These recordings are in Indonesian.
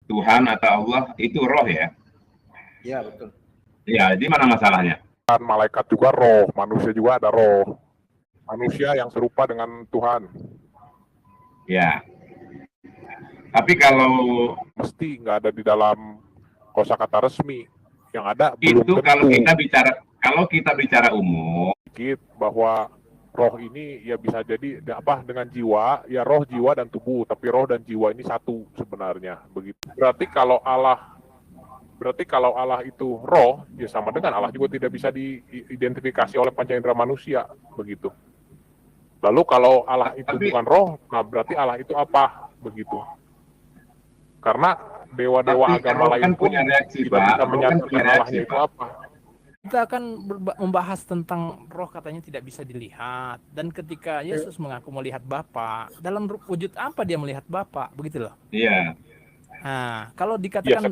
Tuhan atau Allah itu roh ya? Iya, betul. Ya, di mana masalahnya? Kan malaikat juga roh, manusia juga ada roh. Manusia yang serupa dengan Tuhan. Ya. Tapi kalau Mesti nggak ada di dalam kosakata resmi. Yang ada itu belum kalau kita bicara umum, bahwa roh ini ya bisa jadi dengan jiwa, ya roh, jiwa dan tubuh, tapi roh dan jiwa ini satu sebenarnya, begitu. Berarti kalau Allah itu roh, ya sama dengan Allah juga tidak bisa diidentifikasi oleh panca indera manusia, begitu. Lalu kalau Allah itu bukan roh, nah berarti Allah itu apa, begitu. Karena dewa-dewa agama lain pun tidak bisa menyatakan Allahnya itu apa. Kita akan membahas tentang roh, katanya tidak bisa dilihat. Dan ketika Yesus mengaku melihat Bapa, dalam wujud apa dia melihat Bapa, begitu loh. Iya. Nah, kalau dikatakan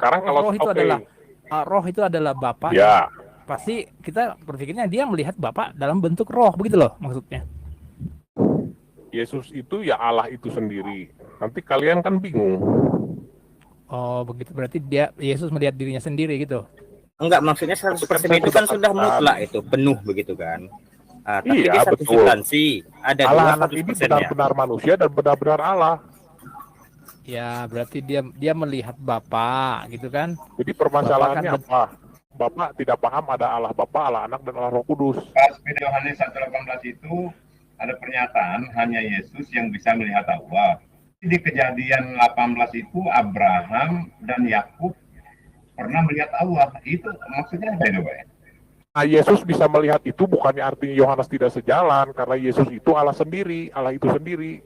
roh itu adalah Bapa, ya, pasti kita berpikirnya dia melihat Bapa dalam bentuk roh, begitu loh maksudnya. Yesus itu ya Allah itu sendiri. Nanti kalian kan bingung. Oh, begitu. Berarti Yesus melihat dirinya sendiri gitu. Enggak, maksudnya 100% itu kan sudah mutlak, itu penuh begitu kan. Tapi iya, di satu substansi ada Allah anak ini benar-benar manusia dan benar-benar Allah. Ya, berarti dia melihat Bapa gitu kan. Jadi permasalahannya apa? Bapak tidak paham ada Allah Bapa, Allah Anak, dan Allah Roh Kudus. Pas Yohanes 1:18 itu ada pernyataan hanya Yesus yang bisa melihat Allah. Di Kejadian 18 itu Abraham dan Yakub pernah melihat Allah. Itu maksudnya apa itu, Pak? Nah, Yesus bisa melihat itu bukannya artinya Yohanes tidak sejalan, karena Yesus itu Allah sendiri, Allah itu sendiri.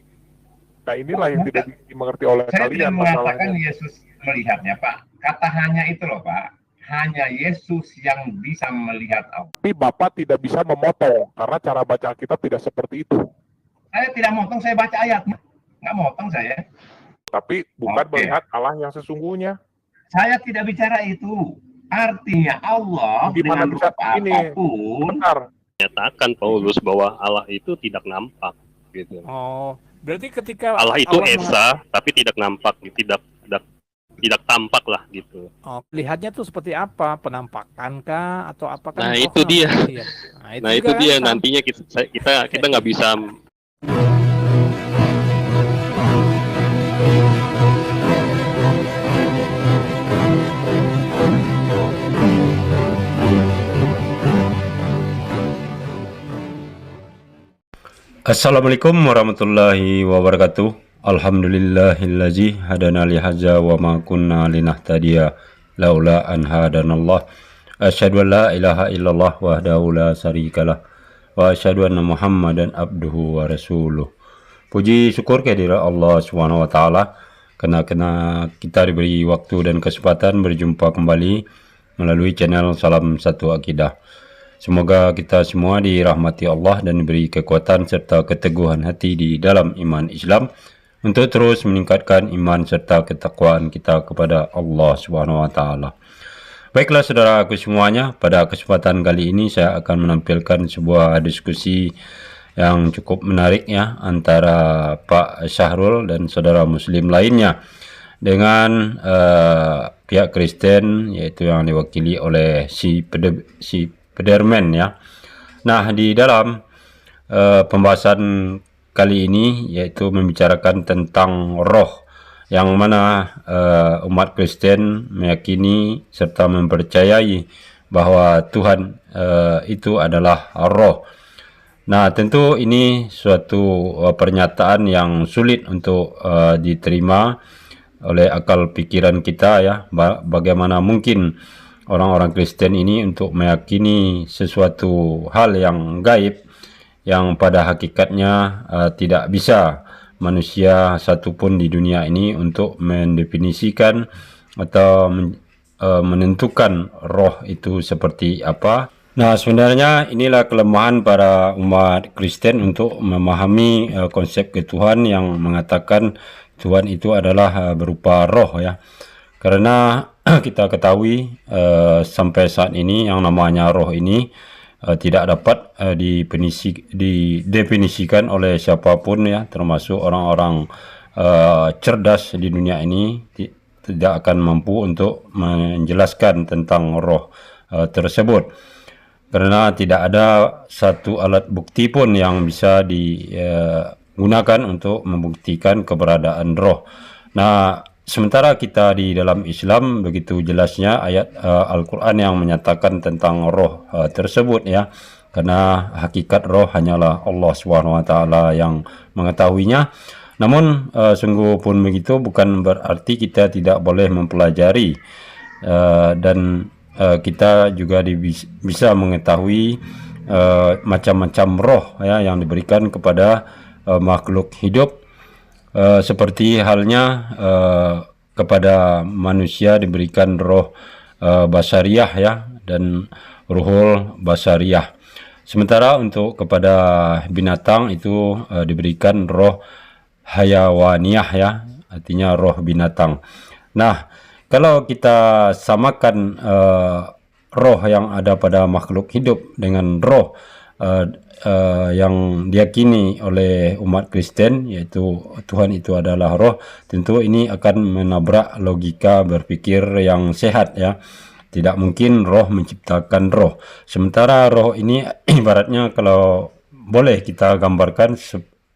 Nah, inilah yang tidak dimengerti oleh Saya kalian tidak mengatakan masalahnya. Yesus melihatnya, Pak. Kata hanya itu loh, Pak. Hanya Yesus yang bisa melihat Allah. Tapi Bapak tidak bisa memotong, karena cara baca Alkitab tidak seperti itu. Saya tidak motong, saya baca ayatnya. Nggak motong saya. Tapi bukan melihat Allah yang sesungguhnya. Saya tidak bicara itu. Artinya Allah Gimana dengan bisa rupa ini? apapun. Benar. Menyatakan Paulus bahwa Allah itu tidak nampak, gitu. Oh, berarti ketika Allah itu esa, tapi tidak nampak, tidak tampak lah gitu. Oh, lihatnya tuh seperti apa? Penampakan kah atau apakah? Nah, itu dia. Nah, itu dia kan nantinya kita nggak bisa. Assalamualaikum warahmatullahi wabarakatuh. Alhamdulillahillazi hadana lihaza wa ma kunna linahtadiya laula an hadanallah. Asyhadu an la ilaha illallah wahdahu la syarikalah wa asyhadu anna Muhammadan abduhu wa rasuluh. Puji syukur kehadirat Allah Subhanahu wa taala karena kita diberi waktu dan kesempatan berjumpa kembali melalui channel Salam Satu Akidah. Semoga kita semua dirahmati Allah dan diberi kekuatan serta keteguhan hati di dalam iman Islam untuk terus meningkatkan iman serta ketakwaan kita kepada Allah Subhanahu wa taala. Baiklah saudaraku semuanya, pada kesempatan kali ini saya akan menampilkan sebuah diskusi yang cukup menarik ya antara Pak Syahrul dan saudara muslim lainnya dengan pihak Kristen, yaitu yang diwakili oleh si Pederman ya. Nah, di dalam pembahasan kali ini yaitu membicarakan tentang roh, yang mana umat Kristen meyakini serta mempercayai bahwa Tuhan itu adalah roh. Nah, tentu ini suatu pernyataan yang sulit untuk diterima oleh akal pikiran kita ya. Bagaimana mungkin orang-orang Kristen ini untuk meyakini sesuatu hal yang gaib yang pada hakikatnya tidak bisa manusia satupun di dunia ini untuk mendefinisikan atau menentukan roh itu seperti apa. Nah, sebenarnya inilah kelemahan para umat Kristen untuk memahami konsep ketuhanan yang mengatakan Tuhan itu adalah berupa roh ya. Karena kita ketahui sampai saat ini yang namanya roh ini tidak dapat didefinisikan oleh siapapun ya, termasuk orang-orang cerdas di dunia ini. tidak akan mampu untuk menjelaskan tentang roh tersebut, karena tidak ada satu alat bukti pun yang bisa digunakan untuk membuktikan keberadaan roh. Nah, sementara kita di dalam Islam begitu jelasnya ayat Al-Quran yang menyatakan tentang roh tersebut ya, karena hakikat roh hanyalah Allah SWT yang mengetahuinya. Namun sungguh pun begitu bukan berarti kita tidak boleh mempelajari dan kita juga bisa mengetahui macam-macam roh ya yang diberikan kepada makhluk hidup. Seperti halnya kepada manusia diberikan roh basariyah ya, dan ruhul basariyah. Sementara untuk kepada binatang itu diberikan roh hayawaniyah ya, artinya roh binatang. Nah, kalau kita samakan roh yang ada pada makhluk hidup dengan roh yang diyakini oleh umat Kristen, yaitu Tuhan itu adalah roh, tentu ini akan menabrak logika berpikir yang sehat ya. Tidak mungkin roh menciptakan roh. Sementara roh ini ibaratnya kalau boleh kita gambarkan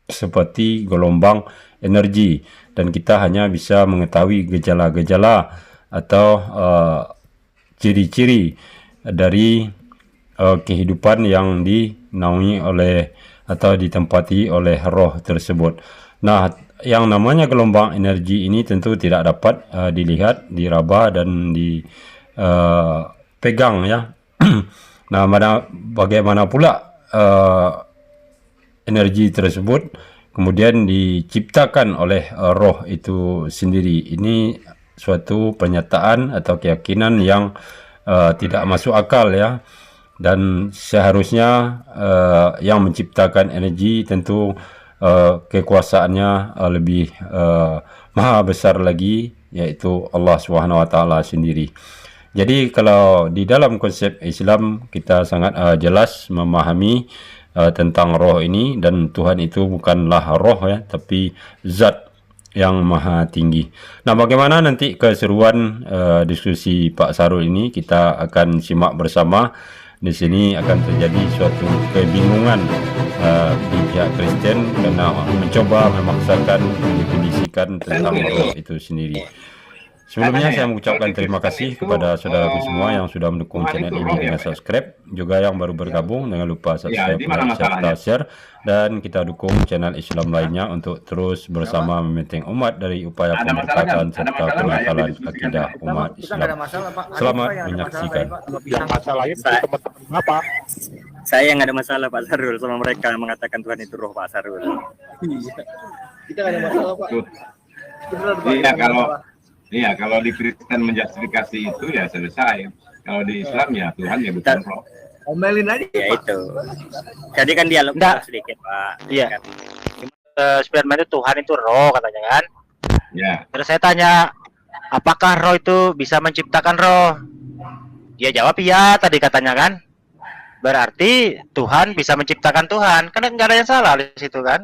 seperti gelombang energi, dan kita hanya bisa mengetahui gejala-gejala atau ciri-ciri dari kehidupan yang dinaungi oleh atau ditempati oleh roh tersebut. Nah, yang namanya gelombang energi ini tentu tidak dapat dilihat, diraba dan dipegang ya. Nah, bagaimana pula energi tersebut kemudian diciptakan oleh roh itu sendiri? Ini suatu pernyataan atau keyakinan yang tidak masuk akal ya. Dan seharusnya yang menciptakan energi tentu kekuasaannya lebih maha besar lagi, yaitu Allah SWT sendiri. Jadi kalau di dalam konsep Islam kita sangat jelas memahami tentang roh ini, dan Tuhan itu bukanlah roh ya, tapi zat yang maha tinggi. Nah, bagaimana nanti keseruan diskusi Pak Sarul ini, kita akan simak bersama. Di sini akan terjadi suatu kebingungan di pihak Kristen karena mencoba memaksakan mendefinisikan tentang roh itu sendiri. Sebelumnya saya mengucapkan terima kasih kepada saudaraku semua yang sudah mendukung channel ini dengan subscribe. Juga yang baru bergabung, jangan lupa subscribe, like, serta share. Dan kita dukung channel Islam lainnya untuk terus bersama membentengi umat dari upaya pemberkatan serta penangkalan akidah umat Islam. Selamat menyaksikan. Yang masalah itu teman-teman apa? Saya nggak ada masalah Pak Sarul sama mereka yang mengatakan Tuhan itu roh, Pak Sarul. Kita nggak ada masalah Pak. Iya, kalau di Kristen menjustifikasi itu ya selesai. Kalau di Islam ya Tuhan ya bukan roh. Omelin aja Ya Pak. itu. Jadi kan dialog sedikit Pak. Iya. Spiderman itu Tuhan itu roh katanya kan. Ya. Terus saya tanya, apakah roh itu bisa menciptakan roh? Dia jawab iya tadi katanya kan. Berarti Tuhan bisa menciptakan Tuhan. Kan nggak ada yang salah di situ kan.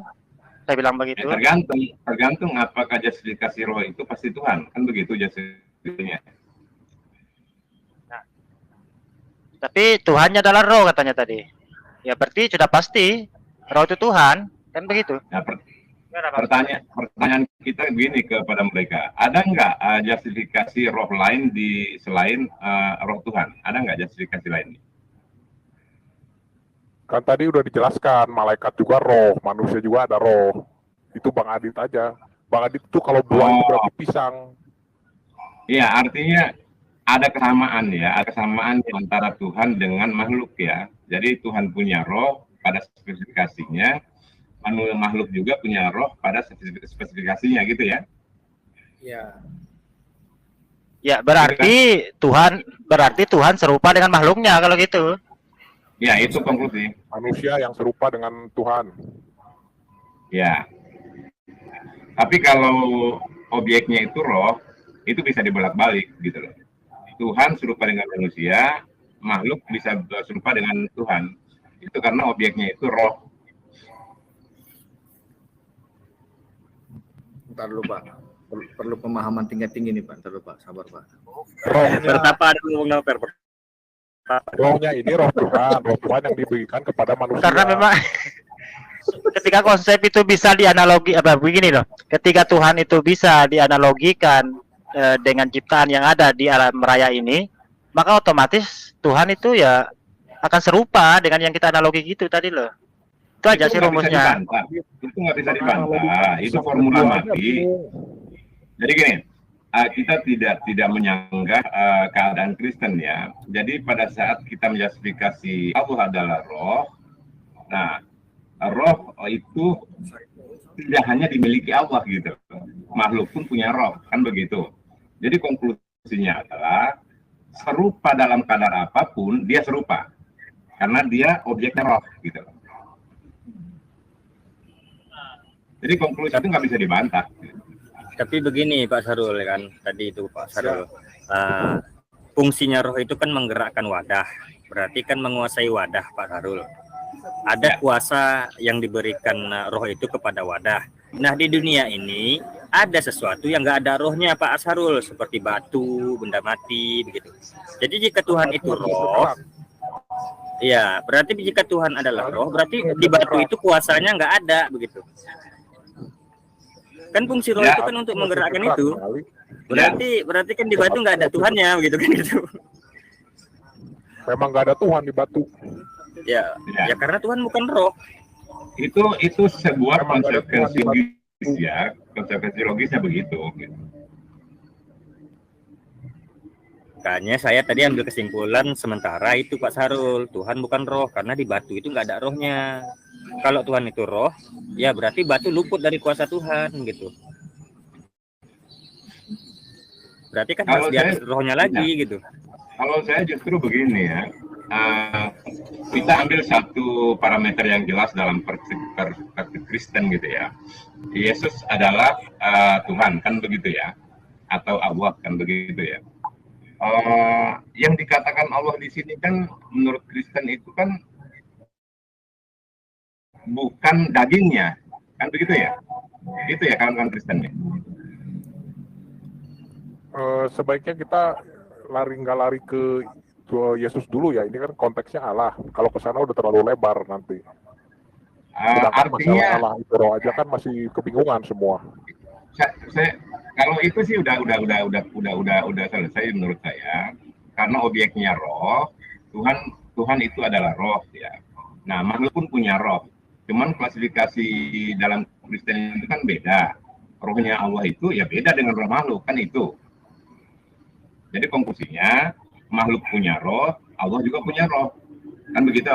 Saya bilang begitu. Ya, tergantung apakah justifikasi roh itu pasti Tuhan, kan begitu justifikasinya. Nah, tapi Tuhannya adalah roh katanya tadi. Ya berarti sudah pasti roh itu Tuhan, kan begitu. Nah, pertanyaan kita begini kepada mereka, ada nggak justifikasi roh lain di selain roh Tuhan? Ada nggak justifikasi lain? Kan tadi udah dijelaskan, malaikat juga roh, manusia juga ada roh. Itu Bang Adit aja. Bang Adit itu kalau buah itu berarti pisang. Iya, artinya ada kesamaan ya, ada kesamaan antara Tuhan dengan makhluk ya. Jadi Tuhan punya roh pada spesifikasinya, makhluk juga punya roh pada spesifikasinya gitu ya. Iya. Ya berarti Tuhan serupa dengan makhluknya kalau gitu. Ya, itu konklusi. Manusia yang serupa dengan Tuhan. Ya. Tapi kalau objeknya itu roh, itu bisa dibolak-balik gitu loh. Tuhan serupa dengan manusia, makhluk bisa serupa dengan Tuhan. Itu karena objeknya itu roh. Bentar dulu Pak. perlu pemahaman tingkat tinggi nih Pak. Terus Pak, sabar Pak. Rohnya, Pertapa ada ngomong rohnya ini roh Tuhan yang diberikan kepada manusia. karena memang ketika konsep itu bisa dianalogi begini loh. Ketika Tuhan itu bisa dianalogikan dengan ciptaan yang ada di alam raya ini, maka otomatis Tuhan itu ya akan serupa dengan yang kita analogi gitu tadi loh. Itu aja sih rumusnya. Itu nggak bisa dibantah. Itu formula mati. Jadi gini, kita tidak menyanggah keadaan Kristen ya. Jadi pada saat kita menjustifikasi Allah adalah roh, nah roh itu tidak hanya dimiliki Allah gitu. Makhluk pun punya roh, kan begitu. Jadi konklusinya adalah serupa dalam kadar apapun dia serupa. Karena dia objeknya roh gitu. Jadi konklusi itu nggak bisa dibantah. Tapi begini Pak Sarul kan, tadi itu Pak Sarul, fungsinya roh itu kan menggerakkan wadah, berarti kan menguasai wadah Pak Sarul. Ada kuasa yang diberikan roh itu kepada wadah. Nah di dunia ini ada sesuatu yang nggak ada rohnya Pak Sarul, seperti batu, benda mati begitu. Jadi jika Tuhan itu roh, ya berarti jika Tuhan adalah roh, berarti di batu itu kuasanya nggak ada begitu. Kan fungsi roh itu kan untuk menggerakkan itu. Berarti kan di batu nggak ada Tuhannya begitu kan itu. Memang nggak ada Tuhan di batu. Ya karena Tuhan bukan roh. Itu sebuah konsekuensi logis ya, konsekuensi logisnya begitu. Makanya saya tadi ambil kesimpulan sementara itu Pak Sarul, Tuhan bukan roh karena di batu itu nggak ada rohnya. Kalau Tuhan itu roh, ya berarti batu luput dari kuasa Tuhan gitu. Berarti kan harus di atas rohnya lagi gitu. Kalau saya justru begini ya, kita ambil satu parameter yang jelas dalam perspektif Kristen gitu ya. Yesus adalah Tuhan kan begitu ya, atau Allah kan begitu ya. Yang dikatakan Allah di sini kan menurut Kristen itu kan bukan dagingnya, kan begitu ya? Itu ya kawan-kawan Kristen ya. Sebaiknya kita nggak lari ke Yesus dulu ya. Ini kan konteksnya Allah. Kalau ke sana udah terlalu lebar nanti. Artinya Allah itu roh aja kan masih kebingungan semua. Saya kalau itu sih udah selesai menurut saya. Karena objeknya roh, Tuhan itu adalah roh ya. Nah, makhluk pun punya roh. Cuman klasifikasi dalam Kristen itu kan beda. Rohnya Allah itu ya beda dengan roh makhluk, kan itu. Jadi konklusinya, makhluk punya roh, Allah juga punya roh. Kan begitu?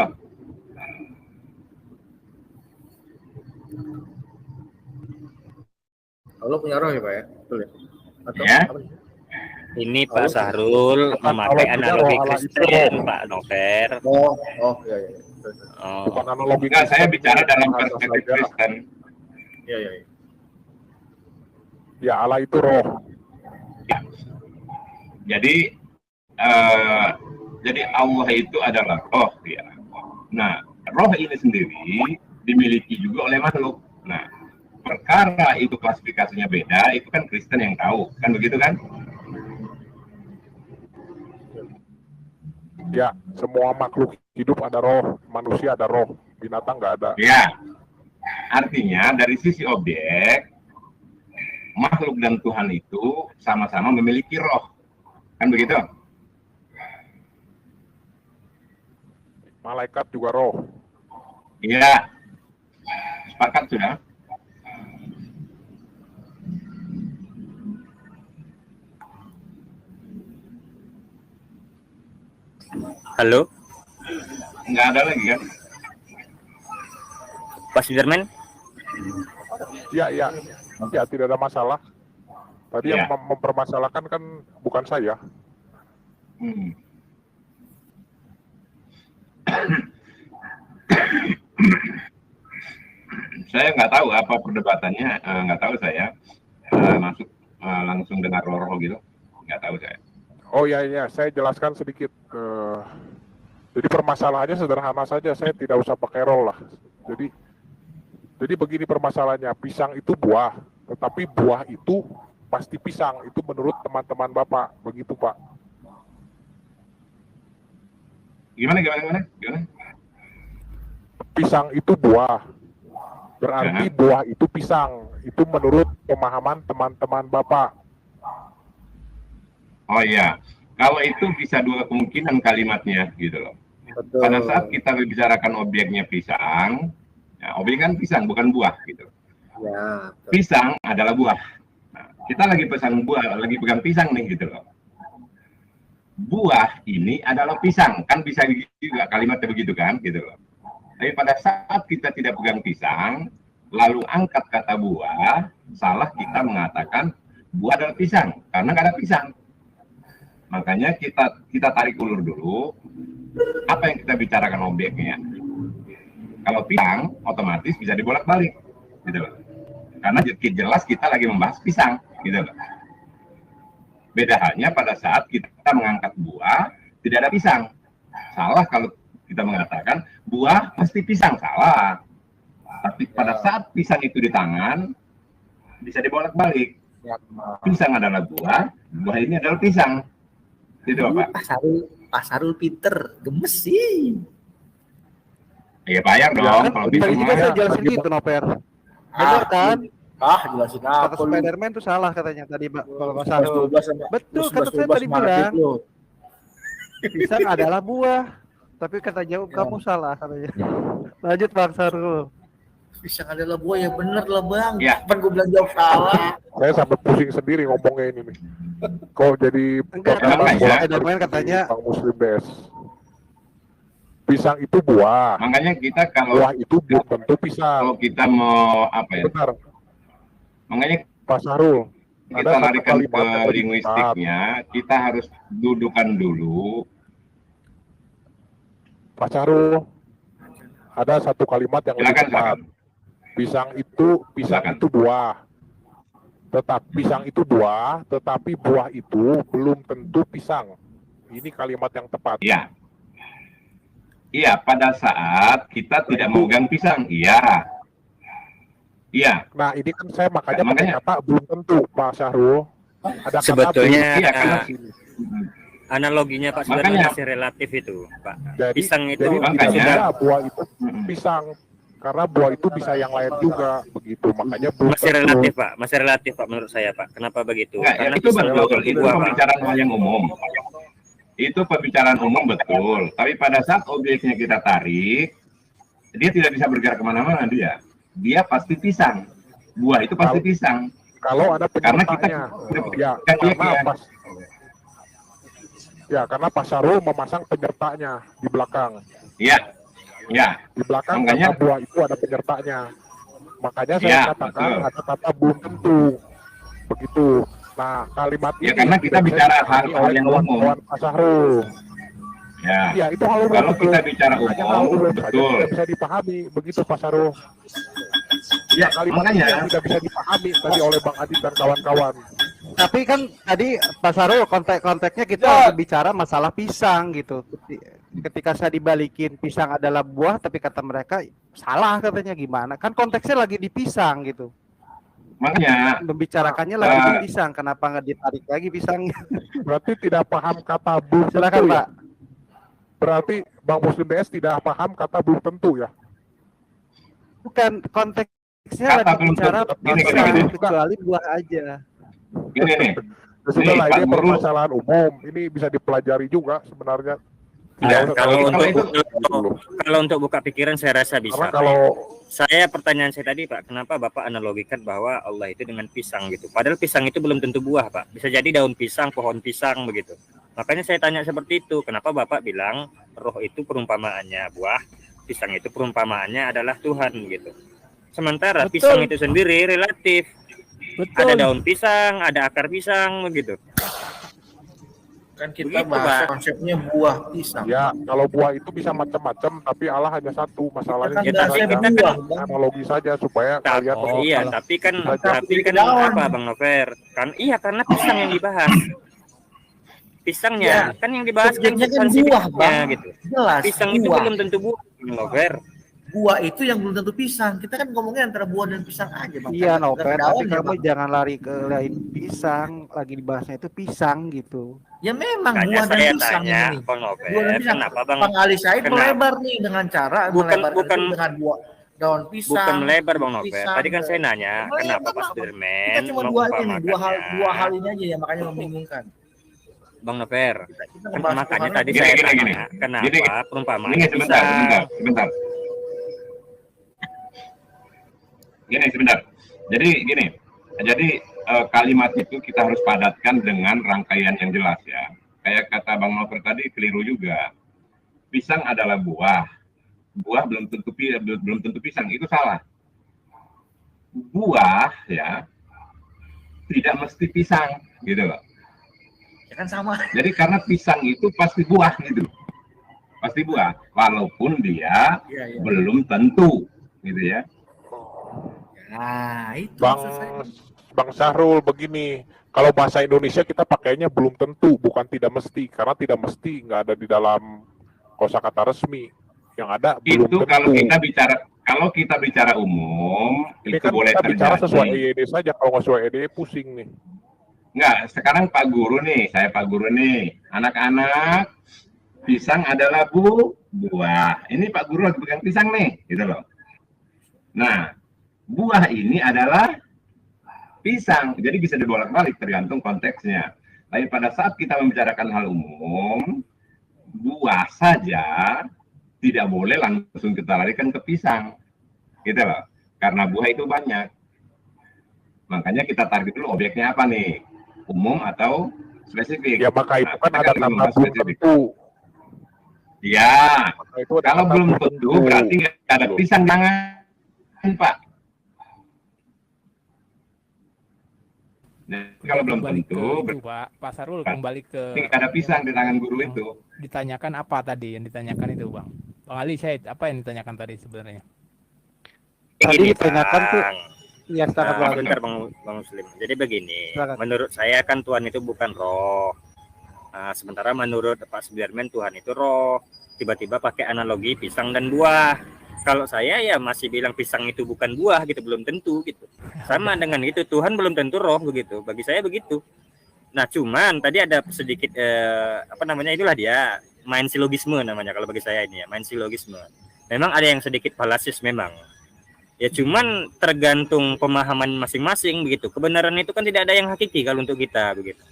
Allah punya roh ya Pak ya? Betul ya? Atau Ya. apa? Ini Pak Sahrul memakai analogi Kristen Pak Nover. Oh, iya. Bukan analogi. Enggak, saya bicara dalam perspektif Kristen. Iya. Ya Allah itu roh. Ya. Jadi Allah itu adalah roh ya. Nah, roh ini sendiri dimiliki juga oleh makhluk. Nah, perkara itu klasifikasinya beda, itu kan Kristen yang tahu, kan begitu kan? Ya, semua makhluk hidup ada roh, manusia ada roh, binatang nggak ada. Ya, artinya dari sisi objek, makhluk dan Tuhan itu sama-sama memiliki roh, kan begitu? Malaikat juga roh. Iya, sepakat sudah. Halo, Nggak ada lagi kan? Pak Sudirman? Ya, tidak ada masalah. Tadi Ya. yang mempermasalahkan kan bukan saya. Saya nggak tahu apa perdebatannya, nggak tahu saya masuk langsung dengar roh gitu, nggak tahu saya. Oh ya, saya jelaskan sedikit. Jadi permasalahannya sederhana saja, saya tidak usah pakai roll lah. Jadi begini permasalahannya, pisang itu buah, tetapi buah itu pasti pisang. Itu menurut teman-teman Bapak, begitu Pak. Gimana? Pisang itu buah, berarti buah itu pisang. Itu menurut pemahaman teman-teman Bapak. Oh iya, kalau itu bisa dua kemungkinan kalimatnya gitu loh. Betul. Pada saat kita membicarakan objeknya pisang, ya, objek kan pisang bukan buah gitu. Ya, betul. Pisang adalah buah. Nah, kita lagi pesan buah, lagi pegang pisang nih gitu loh. Buah ini adalah pisang, kan bisa juga kalimatnya begitu kan gitu loh. Tapi pada saat kita tidak pegang pisang, lalu angkat kata buah, salah kita mengatakan buah adalah pisang, karena nggak ada pisang. Makanya kita tarik ulur dulu, apa yang kita bicarakan objeknya. Kalau pisang, otomatis bisa dibolak-balik, gitu loh. Karena jelas kita lagi membahas pisang, gitu loh. Beda halnya pada saat kita mengangkat buah, tidak ada pisang. Salah kalau kita mengatakan buah pasti pisang, salah. Tapi pada saat pisang itu di tangan, bisa dibolak-balik. Pisang adalah buah, buah ini adalah pisang. Gitu Bapak. Pak Sarul pinter, gemes sih. Ya bayar dong, kalau bisa. Tadi juga saya jelasin gitu, Noper. Benar kan? Jelasin Kata apa lu? Spiderman itu salah katanya tadi, Pak. Kalau Mas 11, Sarul. 12 sama- Betul, 11, kata saya 12 tadi Maret bilang. itu. Pisang adalah buah. Tapi kata jauh kamu salah katanya. Lanjut Bang Sarul. Pisang adalah buah, ya bener lah bang. Ya. Kan gue bilang jawab salah. Saya sampai pusing sendiri ngomongnya ini nih. Kok jadi Enggak, Kenapa tadi ya? Spiderman katanya Bang Muslim BS. Pisang itu buah. Makanya kita kalau Buah itu belum tentu pisang. kalau kita mau apa ya? Benar, Makanya Pak Sarul. kita Ada satu larikan ke kalimat yang lebih linguistiknya, kita harus dudukan dulu. Pak Sarul, ada satu kalimat yang lebih Silakan, tepat. Pisang Silakan. itu buah. Pisang itu buah, tetapi buah itu belum tentu pisang. Ini kalimat yang tepat. Iya. Iya, pada saat kita tidak memegang pisang, iya. Iya. Nah, ini kan saya makanya pakai Makanya. kata belum tentu, Pak Syahrul. Ada kata Sebetulnya, belum Iya, karena Analoginya Pak Makanya. sebenarnya masih relatif itu, Pak. Jadi, Pisang itu jadi tidak Makanya. bisa buah itu pisang. Karena buah itu bisa yang lain juga, begitu. Makanya belum masih tentu. relatif, Pak. Masih relatif, Pak, menurut saya, Pak. Kenapa begitu? enggak, ya, Karena itu pisang betul. belum tentu Itu buah, Pak. pembicaraan hal yang umum. Itu pembicaraan umum betul. Tapi pada saat objeknya kita tarik, dia tidak bisa bergerak kemana-mana dia. Dia pasti pisang. Buah itu pasti pisang. Kalau ada Karena penyertanya. kita- Karena Pak Syahrul memasang penyertanya di belakang. Iya. Iya. Di belakang Makanya- kata buah itu ada penyertanya. Makanya saya Ya, katakan betul. ada kata belum tentu. Begitu. Nah, kalimat Ya, ini karena kita tidak bisa bicara dipahami hal-hal oleh yang kawan-kawan Pak Syahrul. Ya. Ya, itu hal umum. Kalau betul. kita bicara Hanya hal umum, umum saja betul. tidak bisa dipahami. Begitu Pak Syahrul. Ya, Kalimat ini makanya yang tidak bisa dipahami tadi oleh Bang Adit dan kawan-kawan. Tapi kan tadi Pak Sarul konteknya kita bicara masalah pisang gitu. Ketika saya dibalikin pisang adalah buah, tapi kata mereka salah katanya gimana? Kan konteksnya lagi di pisang gitu. makanya Membicarakannya lagi di pisang. Kenapa nggak ditarik lagi pisangnya? Berarti tidak paham kata belum Silakan tentu ya? Pak. Berarti Bang Muslim BS tidak paham kata belum tentu ya? Bukan konteksnya Kata lagi belum bicara tentu. pisang, Gini. kecuali buah aja. gini nih. Ya sudahlah, Pak ini Guru. permasalahan umum. Ini bisa dipelajari juga sebenarnya. Ya, Tidak usah kalau terlalu untuk dulu. kalau untuk buka pikiran saya rasa bisa. Karena kalau Saya pertanyaan saya tadi, Pak, kenapa Bapak analogikan bahwa Allah itu dengan pisang gitu? Padahal pisang itu belum tentu buah, Pak. Bisa jadi daun pisang, pohon pisang begitu. Makanya saya tanya seperti itu. Kenapa Bapak bilang roh itu perumpamaannya buah, pisang itu perumpamaannya adalah Tuhan gitu. Sementara Betul. pisang itu sendiri relatif. Betul. Ada daun pisang, ada akar pisang begitu. Kan kita Begitu, bahas Pak. konsepnya buah pisang. ya kalau buah itu bisa macam-macam, tapi Allah hanya satu. Masalahnya Kan Ya, kita tapi hanya kita buah, Bang. analogi saja supaya kalian Oh, Iya, kalau- tapi kan Tapi daun. apa Bang Nover? Kan iya karena pisang yang dibahas. Pisangnya kan yang dibahas kan Subjeknya kan substansi buah, pisangnya, Bang. gitu. Jelas Pisang itu buah. belum tentu buah, Bang Nover. buah itu yang belum tentu pisang. Kita kan ngomongnya antara buah dan pisang aja, Bang. Iya, Nggak Novel, ke tapi dalamnya, kamu Bang. jangan lari ke lain pisang, lagi dibahasnya itu pisang gitu. Ya memang Makanya buah dan saya pisang tanya, ini. Bang Buah dan Novel, pisang. kenapa Bang? Bang Ali Said Kenapa? melebar nih dengan cara melebarkan bukan itu dengan buah daun pisang. Bukan melebar Bang Novel. pisang, Tadi kan saya nanya, melebar, kenapa Pak Bang. Sudirman Kita cuma dua ini nih, dua mengumpamakannya? hal ini aja yang makanya membingungkan. Bang Novel, Kita kan ngebahas makanya Tuhan tadi ini. saya Gini, tanya, gini. kenapa Gini. perumpamaan Ini sebentar. Sebentar. Jadi kalimat itu kita harus padatkan dengan rangkaian yang jelas ya. Kayak kata Bang Novel tadi keliru juga. Pisang adalah buah. Buah belum tentu pisang, itu salah. Buah ya tidak mesti pisang gitu loh. Ya kan sama. Jadi karena pisang itu pasti buah gitu. Pasti buah walaupun dia Iya. belum tentu gitu ya. Nah, itu Bang maksud saya. Bang Syahrul begini, kalau bahasa Indonesia kita pakainya belum tentu, bukan tidak mesti, karena tidak mesti nggak ada di dalam kosakata resmi. Yang ada belum Itu tentu. kalau kita bicara umum Ini itu kan boleh kita bicara terjadi. sesuai EYD saja, kalau nggak sesuai EYD pusing nih. Enggak, sekarang Pak Guru nih, saya Pak Guru nih. Anak-anak, pisang adalah buah. Ini Pak Guru lagi pegang pisang nih, gitu loh. Nah, buah ini adalah pisang. Jadi bisa dibolak-balik tergantung konteksnya. Tapi pada saat kita membicarakan hal umum, buah saja tidak boleh langsung kita larikan ke pisang. Gitu loh. Karena buah itu banyak. Makanya kita tarik dulu objeknya apa nih? Umum atau spesifik? Ya maka itu kan kita ada dulu kata membahas belum spesifik. tentu. Ya, Maka itu ada kalau kata belum tentu berarti nggak ada pisang, jangan Pak. Nah, kalau belum Kembali tentu ke itu, Pak Sarul, kembali ke berarti nggak ada pisang di tangan guru itu. ditanyakan apa tadi yang ditanyakan itu, Bang Ali Said, apa yang ditanyakan tadi sebenarnya? Tadi Begini, ditanyakan tuh, Bang. ya sangat bagus. Bentar Bang Muslim. Jadi begini, Silakan. menurut saya kan Tuhan itu bukan roh. Nah, sementara menurut Pak Sudirman Tuhan itu roh. Tiba-tiba pakai analogi pisang dan buah. Kalau saya ya masih bilang pisang itu bukan buah gitu, belum tentu gitu. Sama dengan itu, Tuhan belum tentu roh begitu. Bagi saya begitu. Nah, cuman tadi ada sedikit itulah dia main silogisme namanya kalau bagi saya ini ya, main silogisme. Memang ada yang sedikit falasis memang. Ya cuman tergantung pemahaman masing-masing begitu. Kebenaran itu kan tidak ada yang hakiki kalau untuk kita begitu.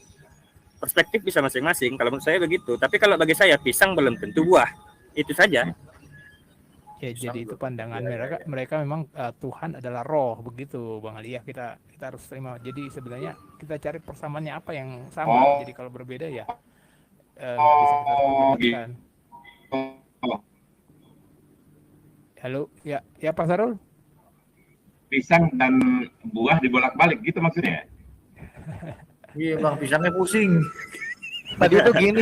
Perspektif bisa masing-masing kalau menurut saya begitu. Tapi kalau bagi saya pisang belum tentu buah. Itu saja. Ya, jadi itu pandangan mereka memang Tuhan adalah roh begitu, Bang Ali ya. Kita harus terima. Jadi sebenarnya kita cari persamaannya apa yang sama. Jadi kalau berbeda ya nggak bisa kita perdebatkan. Halo, ya Pak Sarul. Pisang dan buah dibolak-balik gitu maksudnya? Iya, Bang, pisangnya pusing. Tadi itu gini,